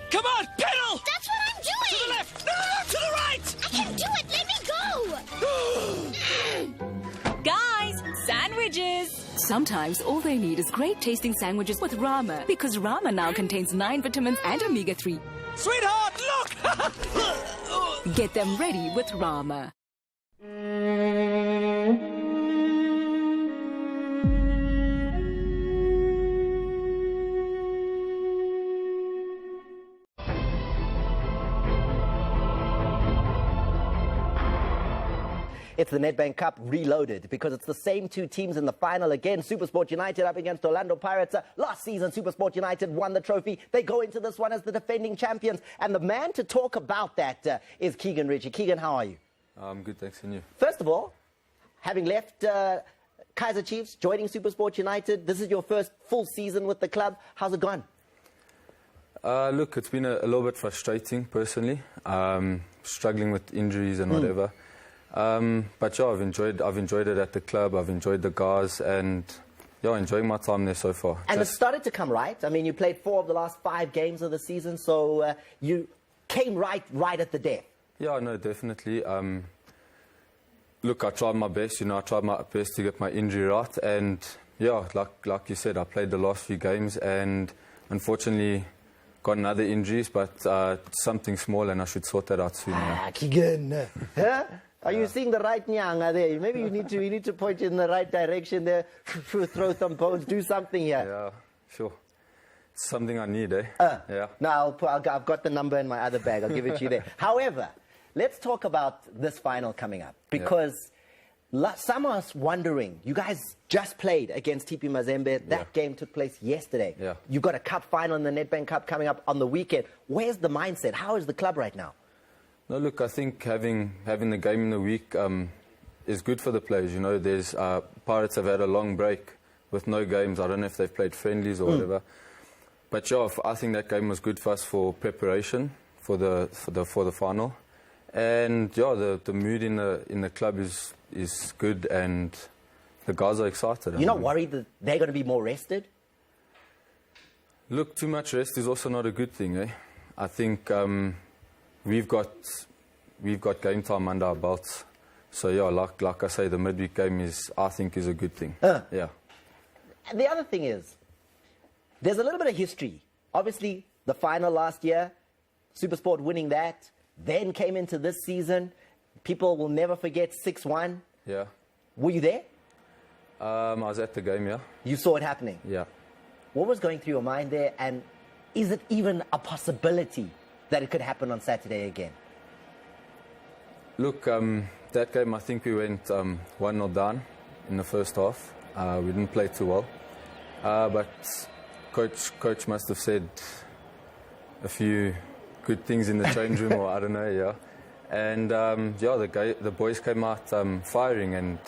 Speaker 22: Come on, pedal!
Speaker 7: That's what I'm doing!
Speaker 22: To the left! No, to the right!
Speaker 7: I can do it! Let me go!
Speaker 14: Guys, sandwiches! Sometimes all they need is great tasting sandwiches with Rama, because Rama now contains 9 vitamins and omega-3.
Speaker 22: Sweetheart, look!
Speaker 14: Get them ready with Rama.
Speaker 1: It's the Nedbank Cup reloaded because it's the same two teams in the final again. SuperSport United up against Orlando Pirates. Last season, SuperSport United won the trophy. They go into this one as the defending champions. And the man to talk about that is Keegan Ritchie. Keegan, how are you?
Speaker 2: I'm good, thanks, and you?
Speaker 1: First of all, having left Kaizer Chiefs, joining SuperSport United, this is your first full season with the club. How's it gone?
Speaker 2: Look, it's been a little bit frustrating, personally, struggling with injuries and whatever. But yeah, I've enjoyed it at the club. I've enjoyed the guys, and yeah, enjoying my time there so far.
Speaker 1: And it started to come right. I mean, you played 4 of the last 5 games of the season, so you came right at the death.
Speaker 2: Yeah, no, definitely. Look, I tried my best. I tried my best to get my injury right, and yeah, like you said, I played the last few games, and unfortunately got another injuries, but something small, and I should sort that out soon.
Speaker 1: Keegan, huh? Are you seeing the right nyanga there? Maybe you need to point in the right direction there, throw some bones, do something here.
Speaker 2: Yeah, sure. It's something I need, eh? Yeah.
Speaker 1: No, I've got the number in my other bag. I'll give it to you there. However, let's talk about this final coming up, because some of us wondering, you guys just played against TP Mazembe. That game took place yesterday.
Speaker 2: Yeah.
Speaker 1: You've got a cup final in the Nedbank Cup coming up on the weekend. Where's the mindset? How is the club right now?
Speaker 2: No, look, I think having the game in the week is good for the players. There's Pirates have had a long break with no games. I don't know if they've played friendlies or whatever. But yeah, I think that game was good for us for preparation for the final. And yeah, the mood in the club is good, and the guys are excited.
Speaker 1: You're not worried that they're going to be more rested?
Speaker 2: Look, too much rest is also not a good thing, eh? I think we've got game time under our belts. So yeah, like I say, the midweek game I think is a good thing. Yeah.
Speaker 1: And the other thing is, there's a little bit of history. Obviously, the final last year, SuperSport winning that, then came into this season. People will never forget 6-1.
Speaker 2: Yeah.
Speaker 1: Were you there?
Speaker 2: I was at the game, yeah.
Speaker 1: You saw it happening?
Speaker 2: Yeah.
Speaker 1: What was going through your mind there, and is it even a possibility that it could happen on Saturday again?
Speaker 2: Look, that game, I think we went 1-0 down in the first half. We didn't play too well. But coach must have said a few good things in the change room, or I don't know, yeah. And yeah, the boys came out firing, and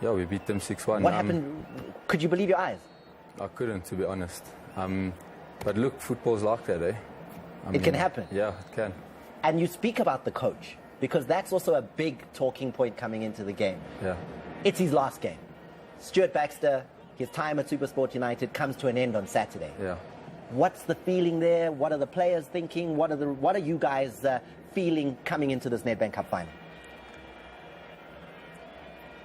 Speaker 2: yeah, we beat them 6-1.
Speaker 1: What happened? Could you believe your eyes?
Speaker 2: I couldn't, to be honest. But look, football's like that, eh?
Speaker 1: It can happen.
Speaker 2: Yeah, it can.
Speaker 1: And you speak about the coach, because that's also a big talking point coming into the game.
Speaker 2: Yeah.
Speaker 1: It's his last game. Stuart Baxter, his time at SuperSport United comes to an end on Saturday.
Speaker 2: Yeah.
Speaker 1: What's the feeling there? What are the players thinking? What are you guys feeling coming into this Nedbank Cup final?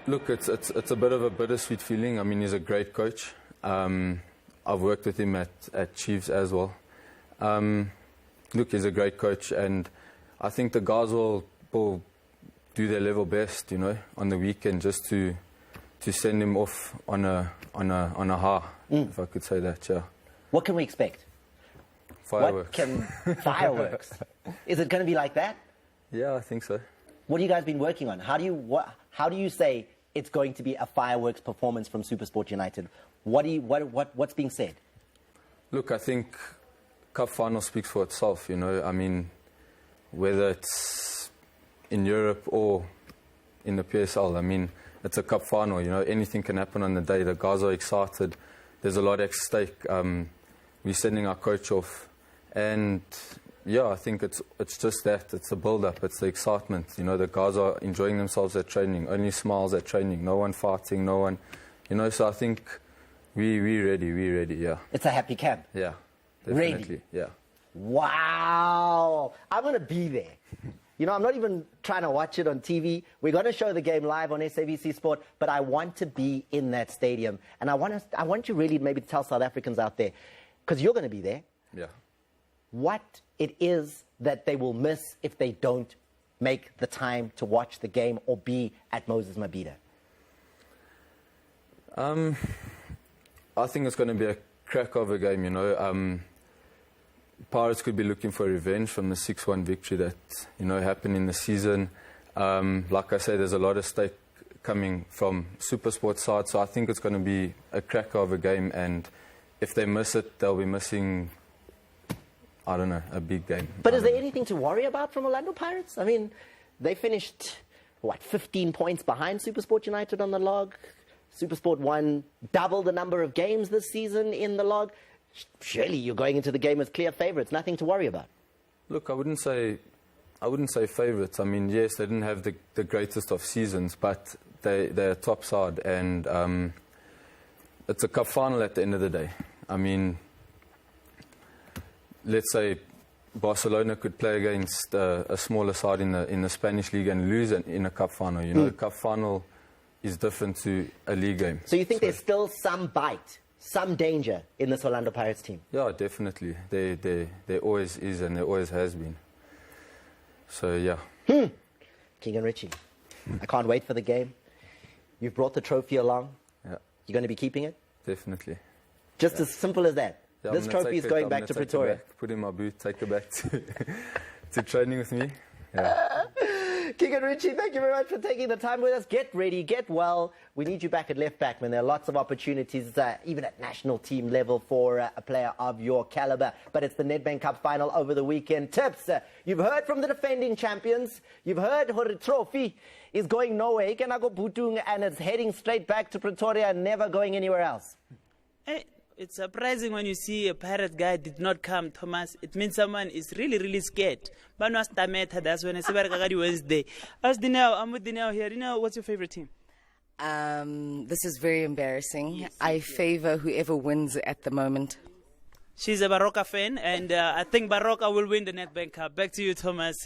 Speaker 2: Look, it's a bit of a bittersweet feeling. I mean, he's a great coach. I've worked with him at Chiefs as well. Look, he's a great coach, and I think the guys will do their level best, on the weekend, just to send him off on a high, if I could say that. Yeah.
Speaker 1: What can we expect?
Speaker 2: Fireworks.
Speaker 1: Fireworks. Is it going to be like that?
Speaker 2: Yeah, I think so.
Speaker 1: What have you guys been working on? How do you say it's going to be a fireworks performance from SuperSport United? What's being said?
Speaker 2: Look, I think Cup final speaks for itself. I mean, whether it's in Europe or in the PSL, I mean, it's a Cup final. Anything can happen on the day. The guys are excited. There's a lot at stake. We're sending our coach off, and yeah, I think it's just that. It's the build-up. It's the excitement. The guys are enjoying themselves at training. Only smiles at training. No one fighting. No one. So I think we're ready. Yeah.
Speaker 1: It's a happy camp.
Speaker 2: Yeah. Definitely.
Speaker 1: Ready.
Speaker 2: Yeah.
Speaker 1: Wow. I'm going to be there. I'm not even trying to watch it on TV. We're going to show the game live on SABC Sport, but I want to be in that stadium. And I want you really maybe to tell South Africans out there, because you're going to be there.
Speaker 2: Yeah.
Speaker 1: What it is that they will miss if they don't make the time to watch the game or be at Moses Mabhida.
Speaker 2: I think it's going to be a crack of a game, Pirates could be looking for revenge from the 6-1 victory that, happened in the season. Like I say, there's a lot of stake coming from SuperSport side, so I think it's going to be a cracker of a game, and if they miss it, they'll be missing, I don't know, a big game.
Speaker 1: But is there anything to worry about from Orlando Pirates? I mean, they finished, 15 points behind SuperSport United on the log. SuperSport won double the number of games this season in the log. Surely you're going into the game as clear favourites, nothing to worry about.
Speaker 2: Look, I wouldn't say favourites. I mean, yes, they didn't have the greatest of seasons, but they're a top side, and it's a cup final at the end of the day. I mean, let's say Barcelona could play against a smaller side in the Spanish league and lose in a cup final. You know, the cup final is different to a league game.
Speaker 1: So you think there's still some bite, some danger in this Orlando Pirates team?
Speaker 2: Yeah, definitely. There always is, and there always has been. So, yeah.
Speaker 1: Keegan Ritchie, I can't wait for the game. You've brought the trophy along.
Speaker 2: Yeah.
Speaker 1: You're going to be keeping it?
Speaker 2: Definitely.
Speaker 1: Just as simple as that.
Speaker 2: Yeah,
Speaker 1: this trophy is going back to Pretoria.
Speaker 2: Put in my boot, take it back to training with me. Yeah.
Speaker 1: Keegan Ritchie, thank you very much for taking the time with us. Get ready, get well. We need you back at left back, man. There are lots of opportunities, even at national team level, for a player of your caliber. But it's the Nedbank Cup final over the weekend. Tips, you've heard from the defending champions. You've heard her trophy is going nowhere. Ikenago Butung, and it's heading straight back to Pretoria and never going anywhere else.
Speaker 3: Hey. It's surprising when you see a pirate guy did not come, Thomas. It means someone is really, really scared. But no, that's when I say Wednesday. I'm with Dineo here. Dineo, what's your favorite team?
Speaker 4: This is very embarrassing. Yes, I favor whoever wins at the moment.
Speaker 3: She's a Baroka fan, and I think Baroka will win the Nedbank Cup. Back to you, Thomas.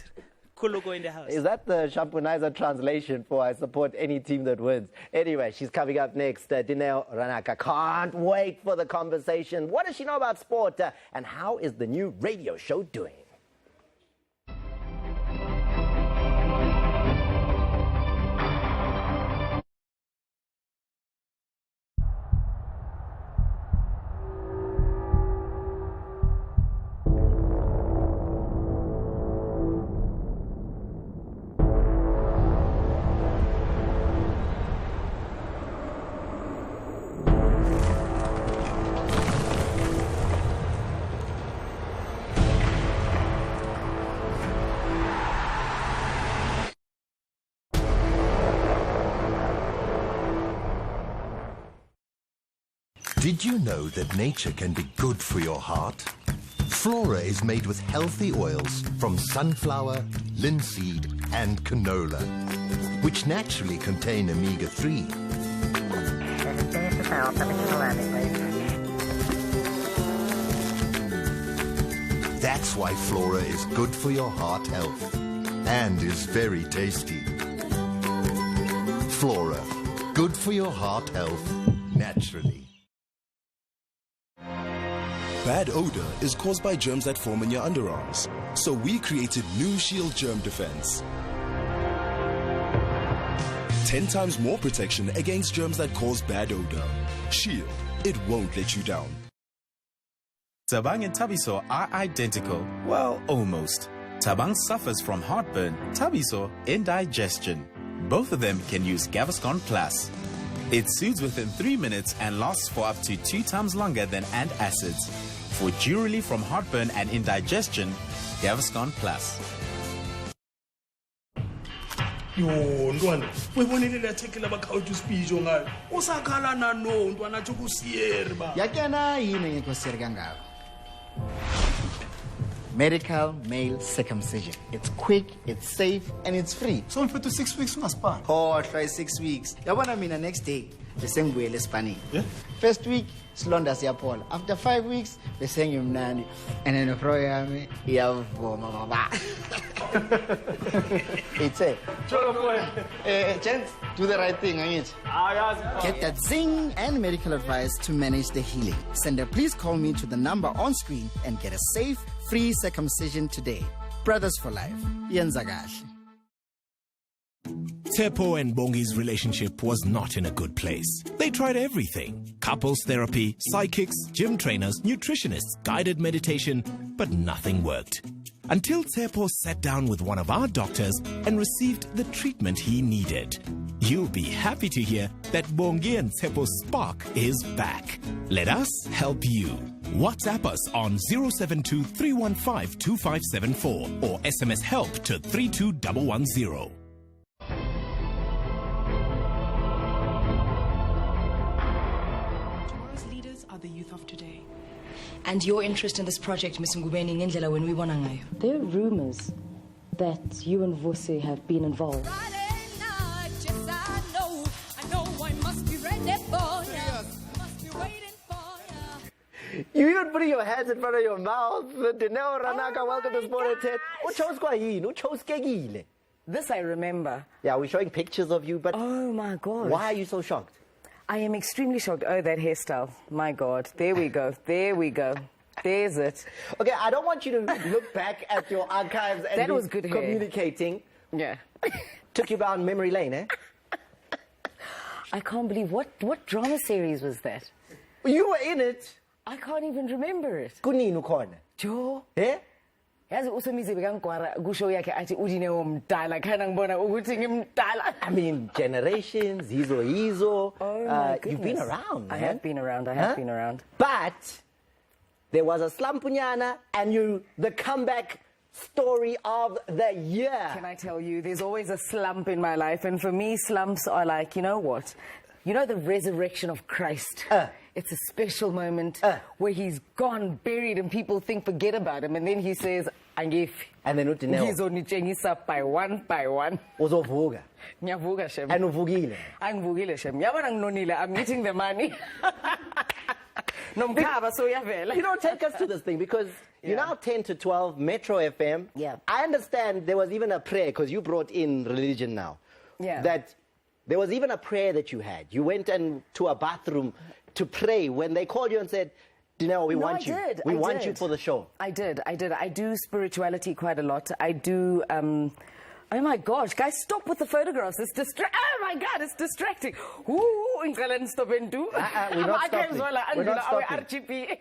Speaker 3: Kuluko in the house.
Speaker 1: Is that the Shampunizer translation for I support any team that wins? Anyway, she's coming up next. Dineo Ranaka. Can't wait for the conversation. What does she know about sport? And how is the new radio show doing?
Speaker 23: Did you know that nature can be good for your heart? Flora is made with healthy oils from sunflower, linseed, and canola, which naturally contain omega-3. That's why Flora is good for your heart health and is very tasty. Flora, good for your heart health, naturally.
Speaker 24: Bad odor is caused by germs that form in your underarms. So we created New Shield Germ Defense. 10 times more protection against germs that cause bad odor. Shield, it won't let you down.
Speaker 16: Tabang and Tabiso are identical. Well, almost. Tabang suffers from heartburn, Tabiso indigestion. Both of them can use Gaviscon Plus. It soothes within 3 minutes and lasts for up to 2 times longer than antacids. For due relief from heartburn and indigestion, Gaviscon Plus.
Speaker 25: Yo, ntwana, uyibonile le article abakawuthi speech ngayo. Usakhala nano ntwana athi kusiyeri ba.
Speaker 26: Yakena yini ngekho siyeri kangaka? Medical male circumcision. It's quick, it's safe, and it's free.
Speaker 25: So mfethu 6 weeks ungaspan.
Speaker 26: Oh, try 6 weeks. Yabona mina next day bese ngibuyele eSpanish. Yeah? First week silonda siyaphola. After 5 weeks bese ngimnandi. And then pro yami iyavuma baba. It's it. Gents, do the right thing, angithi? Get that zing and medical advice to manage the healing. Sender, please call me to the number on screen and get a safe, free circumcision today. Brothers for life. Yenza kahle.
Speaker 15: Tepo and Bongi's relationship was not in a good place. They tried everything: couples therapy, psychics, gym trainers, nutritionists, guided meditation, but nothing worked. until Tsepo sat down with one of our doctors and received the treatment he needed. You'll be happy to hear that Bongi and Tsepo's spark is back. Let us help you. WhatsApp us on 072 315 2574 or SMS help to 32110.
Speaker 5: Tomorrow's leaders are the youth of today.
Speaker 6: And your interest in this project, Ms. Ngubeni Ngendlela, when we wanna know.
Speaker 8: There are rumors that you and Vose have been involved.
Speaker 1: You even putting your hands in front of your mouth. Dineo Ranaka, welcome to Sport at 10.
Speaker 4: This I remember.
Speaker 1: Yeah, we're showing pictures of you, but...
Speaker 4: Oh, my God.
Speaker 1: Why are you so shocked?
Speaker 4: I am extremely shocked. Oh, that hairstyle. My God. There we go. There we go. There's it.
Speaker 1: Okay, I don't want you to look back at your archives and
Speaker 4: that was good
Speaker 1: communicating.
Speaker 4: Yeah.
Speaker 1: Took you down memory lane, eh?
Speaker 4: I can't believe what drama series was that?
Speaker 1: You were in it.
Speaker 4: I can't even remember it.
Speaker 1: Kunini ukhona?
Speaker 4: Jo.
Speaker 1: Eh?
Speaker 4: Yazi uSemizi bekangikwara kusho yakhe athi uDineo umdala khana ngibona ukuthi ngimdala.
Speaker 1: I mean, generations, hizo.
Speaker 4: Oh my goodness.
Speaker 1: You've been around, man.
Speaker 4: I have been around. I have been around.
Speaker 1: But there was a slumpunyana and the comeback story of the year.
Speaker 4: Can I tell you, there's always a slump in my life, and for me, slumps are like, you know what? You know the resurrection of Christ? It's a special moment where he's gone, buried, and people think forget about him, and then he says, Angif.
Speaker 1: And then
Speaker 4: he's only changing up by one.
Speaker 1: Uzovuga.
Speaker 4: Ngiyavuga shem.
Speaker 1: And uvugile.
Speaker 4: Angivugile shem. Yabona nginonile, I'm eating the money. Nomkhaba so uyavela.
Speaker 1: You know, take us to this thing, because you're now 10 to 12, Metro FM.
Speaker 4: Yeah.
Speaker 1: I understand there was even a prayer, because you brought in religion now.
Speaker 4: Yeah.
Speaker 1: That there was even a prayer that you had. You went to a bathroom to pray when they called you and said, Dineo, we want you. We want you for the show.
Speaker 4: I did. I do spirituality quite a lot. I do... oh my gosh, guys, stop with the photographs. It's oh my God, it's distracting. Ooh, stop and do.
Speaker 1: We're not stopping. We're not stopping.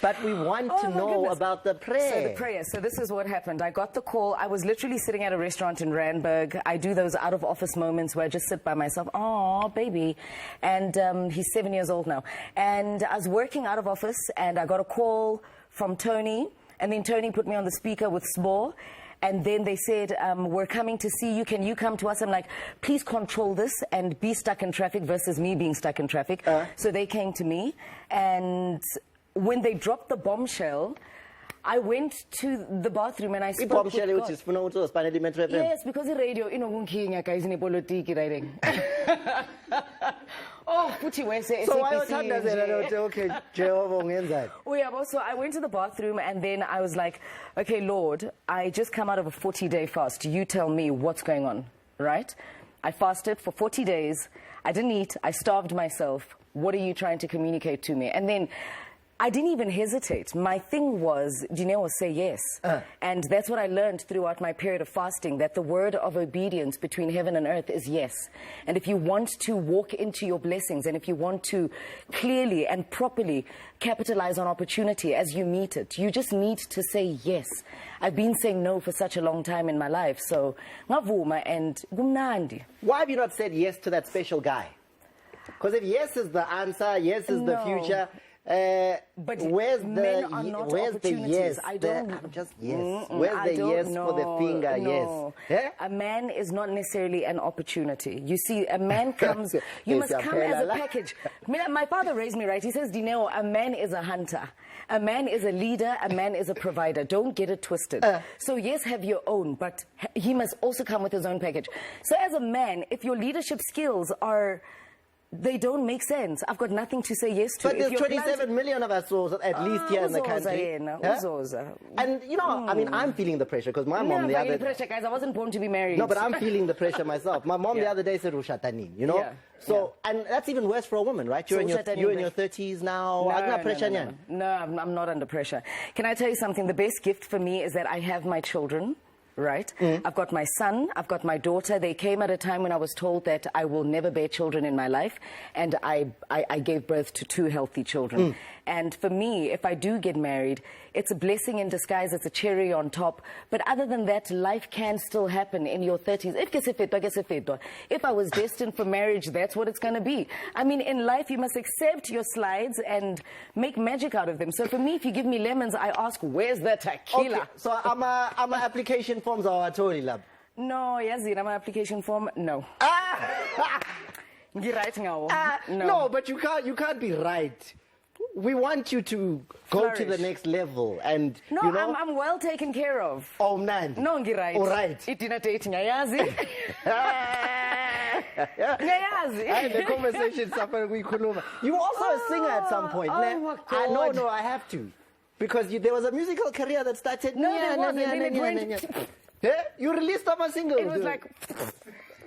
Speaker 1: But we want to know about the prayer.
Speaker 4: So the prayer. So this is what happened. I got the call. I was literally sitting at a restaurant in Randburg. I do those out-of-office moments where I just sit by myself. Oh, baby. And he's 7 years old now. And I was working out of office, and I got a call from Tony. And then Tony put me on the speaker with Spore. And then they said, we're coming to see you. Can you come to us? I'm like, please control this and be stuck in traffic versus me being stuck in traffic. So they came to me. And when they dropped the bombshell, I went to the bathroom and I spoke with God. Yes, because the radio, you know, guys in politics writing. Oh, puthi wese.
Speaker 1: So why okay, Jehovah.
Speaker 4: So I went to the bathroom and then I was like, okay, Lord, I just come out of a 40-day fast. You tell me what's going on, right? I fasted for 40 days. I didn't eat. I starved myself. What are you trying to communicate to me? And then I didn't even hesitate. My thing was, Dineo, say yes. And that's what I learned throughout my period of fasting, that the word of obedience between heaven and earth is yes. And if you want to walk into your blessings, and if you want to clearly and properly capitalize on opportunity as you meet it, you just need to say yes. I've been saying no for such a long time in my life, so ngavuma and gumnandi.
Speaker 1: Why have you not said yes to that special guy? Because if yes is the answer, yes is the future...
Speaker 4: but
Speaker 1: where's
Speaker 4: men are not
Speaker 1: the yes?
Speaker 4: I don't.
Speaker 1: Just yes. Where's the yes for the finger?
Speaker 4: No.
Speaker 1: Yes.
Speaker 4: A man is not necessarily an opportunity. You see, a man comes. You must come as a package. My father raised me right. He says, Dineo, a man is a hunter. A man is a leader. A man is a provider. Don't get it twisted. So yes, have your own, but he must also come with his own package. So as a man, if your leadership skills are... they don't make sense. I've got nothing to say yes to.
Speaker 1: But there's 27 million of us at least here in the country. And, you know, I mean, I'm feeling the pressure because my mom the other day...
Speaker 4: pressure, guys. I wasn't born to be married.
Speaker 1: No, but I'm feeling the pressure myself. My mom the other day said, Rushatanin, you know? So, and that's even worse for a woman, right? You're in your 30s now.
Speaker 4: No, I'm not under pressure. Can I tell you something? The best gift for me is that I have my children. Right? I've got my son, I've got my daughter. They came at a time when I was told that I will never bear children in my life, and I gave birth to 2 healthy children. And for me, if I do get married, it's a blessing in disguise. It's a cherry on top. But other than that, life can still happen in your 30s. If I was destined for marriage, that's what it's going to be. I mean, in life, you must accept your slides and make magic out of them. So for me, if you give me lemons, I ask, where's the tequila?
Speaker 1: Okay, so I'm a application forms are totally love.
Speaker 4: No, yes, I'm an application form. No. You're right now.
Speaker 1: No, but you can't be right. We want you to go to the next level, and
Speaker 4: no,
Speaker 1: you know,
Speaker 4: I'm well taken care of.
Speaker 1: Oh man.
Speaker 4: No, you're right.
Speaker 1: All right.
Speaker 4: The
Speaker 1: conversation You were also a singer at some point.
Speaker 4: Oh my God.
Speaker 1: No, I have to, because there was a musical career that started.
Speaker 4: No, there wasn't.
Speaker 1: You released a single.
Speaker 4: It was like.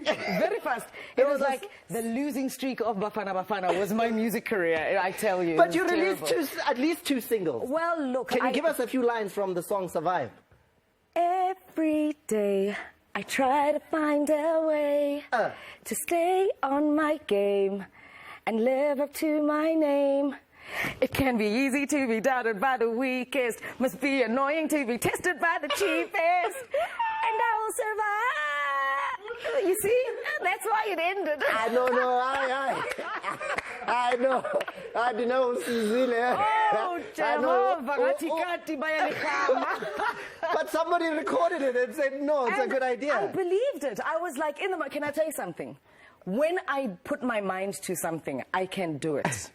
Speaker 4: Very fast. It was like the losing streak of Bafana was my music career, I tell you.
Speaker 1: But you released at least 2 singles.
Speaker 4: Well, look.
Speaker 1: Can you give us a few lines from the song Survive?
Speaker 4: Every day I try to find a way to stay on my game and live up to my name. It can be easy to be doubted by the weakest, must be annoying to be tested by the cheapest, and I will survive. You see, that's why it ended.
Speaker 1: I know. I don't know.
Speaker 4: Oh,
Speaker 1: But somebody recorded it and said, no, it's a good idea.
Speaker 4: I believed it. I was like, can I tell you something? When I put my mind to something, I can do it.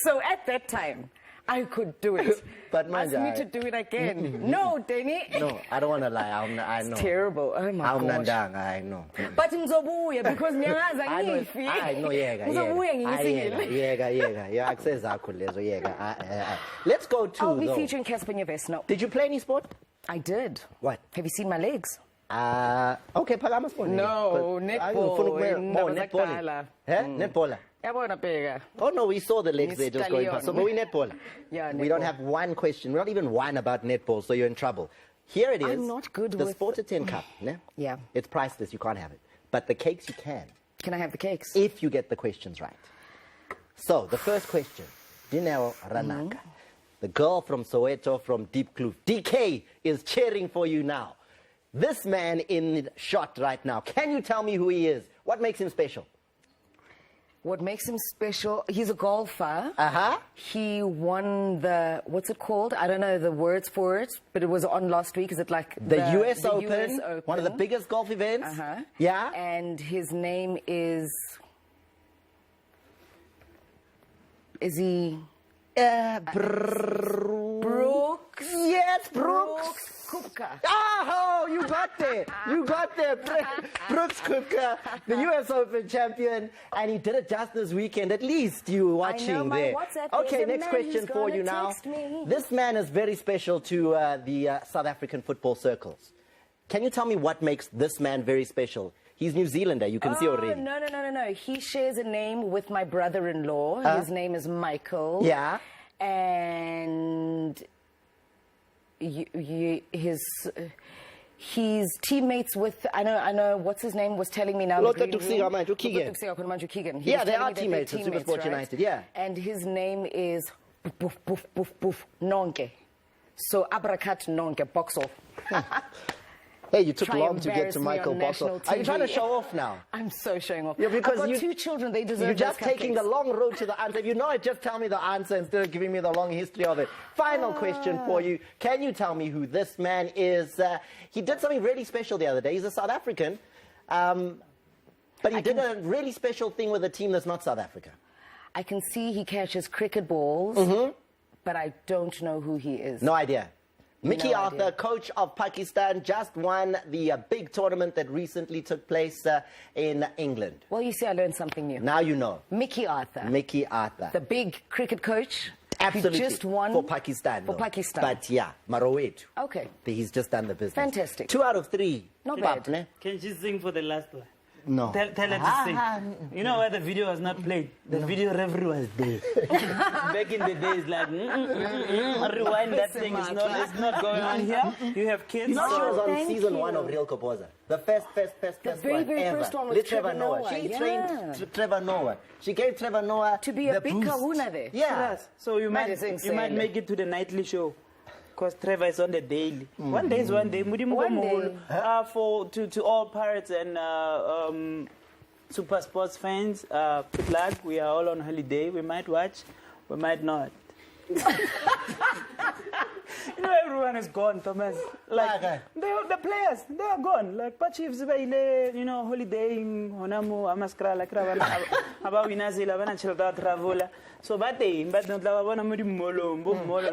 Speaker 4: So at that time, I could do it.
Speaker 1: But
Speaker 4: ask me to do it again. No, Danny.
Speaker 1: No, I don't want to lie. I know.
Speaker 4: It's terrible. Oh my gosh.
Speaker 1: I know.
Speaker 4: But Mzobuya, because
Speaker 1: let's go to.
Speaker 4: I'll be featuring Casper Nyovest now.
Speaker 1: Did you play any sport?
Speaker 4: I did.
Speaker 1: What?
Speaker 4: Have you seen my legs?
Speaker 1: Okay, Palama sport.
Speaker 4: No, netball.
Speaker 1: Netballer. Oh no, we saw the legs there just going past. So, but we netballer.
Speaker 4: Yeah,
Speaker 1: we don't have one question. We're not even one about netball, so you're in trouble. Here it is.
Speaker 4: I'm not good
Speaker 1: the
Speaker 4: with...
Speaker 1: The Sport at 10 Cup. Ne?
Speaker 4: Yeah.
Speaker 1: It's priceless. You can't have it. But the cakes you can.
Speaker 4: Can I have the cakes?
Speaker 1: If you get the questions right. So, the first question. Dineo Ranaka. The girl from Soweto, from Deep Kloof. DK is cheering for you now. This man in shot right now. Can you tell me who he is? What makes him special?
Speaker 4: What makes him special? He's a golfer. He won the, what's it called? I don't know the words for it, but it was on last week. Is it like
Speaker 1: the US Open, one of the biggest golf events? Yeah.
Speaker 4: And his name is he? Brooks.
Speaker 1: Yes, Brooks.
Speaker 4: Koepka.
Speaker 1: Oh, you got there. Brooks Koepka, the US Open champion, and he did it just this weekend. At least you were watching there. Okay, next question for you now. This man is very special to the South African football circles. Can you tell me what makes this man very special? He's New Zealander, you can see already.
Speaker 4: No. He shares a name with my brother-in-law. His name is Michael.
Speaker 1: Yeah.
Speaker 4: And he's teammates with, I know, what's his name was telling me now.
Speaker 1: Keegan. Yeah, they are teammates at Supersport United, yeah.
Speaker 4: And his name is Nonke. So, Abrakat Nonke, Boxel.
Speaker 1: Hey, you took long to get to Michael Boxel. Are you trying to show off now?
Speaker 4: I'm so showing off.
Speaker 1: Yeah, because
Speaker 4: I've got 2 children, they deserve
Speaker 1: You're just taking the long road to the answer. If you know it, just tell me the answer instead of giving me the long history of it. Final question for you. Can you tell me who this man is? He did something really special the other day. He's a South African, but he did a really special thing with a team that's not South Africa.
Speaker 4: I can see he catches cricket balls, but I don't know who he is.
Speaker 1: No idea. Mickey Arthur, coach of Pakistan, just won the big tournament that recently took place in England.
Speaker 4: Well, you see, I learned something new.
Speaker 1: Now you know.
Speaker 4: Mickey Arthur.
Speaker 1: The
Speaker 4: big cricket coach.
Speaker 1: Absolutely.
Speaker 4: He just won.
Speaker 1: For Pakistan.
Speaker 4: Pakistan.
Speaker 1: But yeah, Marowetu.
Speaker 4: Okay.
Speaker 1: He's just done the business.
Speaker 4: Fantastic.
Speaker 1: 2 out of 3.
Speaker 4: Not bad.
Speaker 3: Can you sing for the last one?
Speaker 1: No.
Speaker 3: Tell her to sing. You know why the video was not played? The video referee was there. Back in the days, like, rewind that thing. It's not going on here. You have kids.
Speaker 1: You know, she was on
Speaker 4: Thank
Speaker 1: season
Speaker 4: you.
Speaker 1: 1 of Real Kopoza. The first
Speaker 4: very, very
Speaker 1: ever.
Speaker 4: first one with
Speaker 1: With
Speaker 4: Trevor Noah,
Speaker 1: She
Speaker 4: yeah.
Speaker 1: trained Trevor Noah. She gave Trevor Noah
Speaker 4: To be a
Speaker 1: the
Speaker 4: big
Speaker 1: boost.
Speaker 4: kahuna there.
Speaker 1: Yeah.
Speaker 3: So you might
Speaker 4: That is
Speaker 3: you might
Speaker 4: insane.
Speaker 3: make it to the nightly show. Because Trevor is on the daily. One day is one day.
Speaker 4: One day.
Speaker 3: To all Pirates and Super Sports fans, good luck. We are all on holiday. We might watch, we might not. You know, everyone is gone, Thomas. Like the players, they are gone. Like Pachifs, you know, holidaying, Honamu, Amaskra, like about Winazila, Vanachilda Travola. So, but not la bona mo di molo,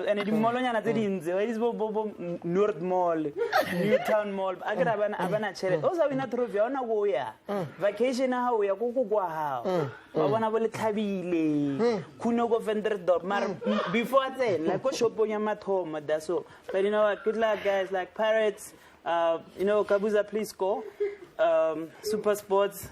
Speaker 3: and di molo nyana tse dintse, is bo North Mall, Newtown Mall. Agara abana chere. Osa wina trophy ona go ya. Vacation ha o ya go kwa ha. Ba bona bo le tlhabile. Kuno go Venderdorp. Mar before that, like go shop nya mathomo da so. But you know what? Good luck, guys. Like Pirates, you know, Kabuza, please go. Super Sports.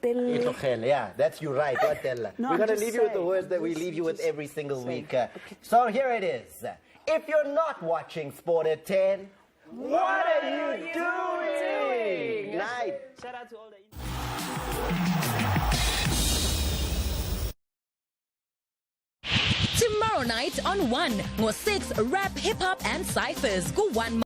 Speaker 1: Yeah, that's you right. We're going to leave you with the words that we leave you with every single week. So here it is. If you're not watching Sport at 10, what are you doing? Night.
Speaker 3: Shout out to all the...
Speaker 14: Tomorrow night on 1, more 6 rap, hip hop, and ciphers. Go 1.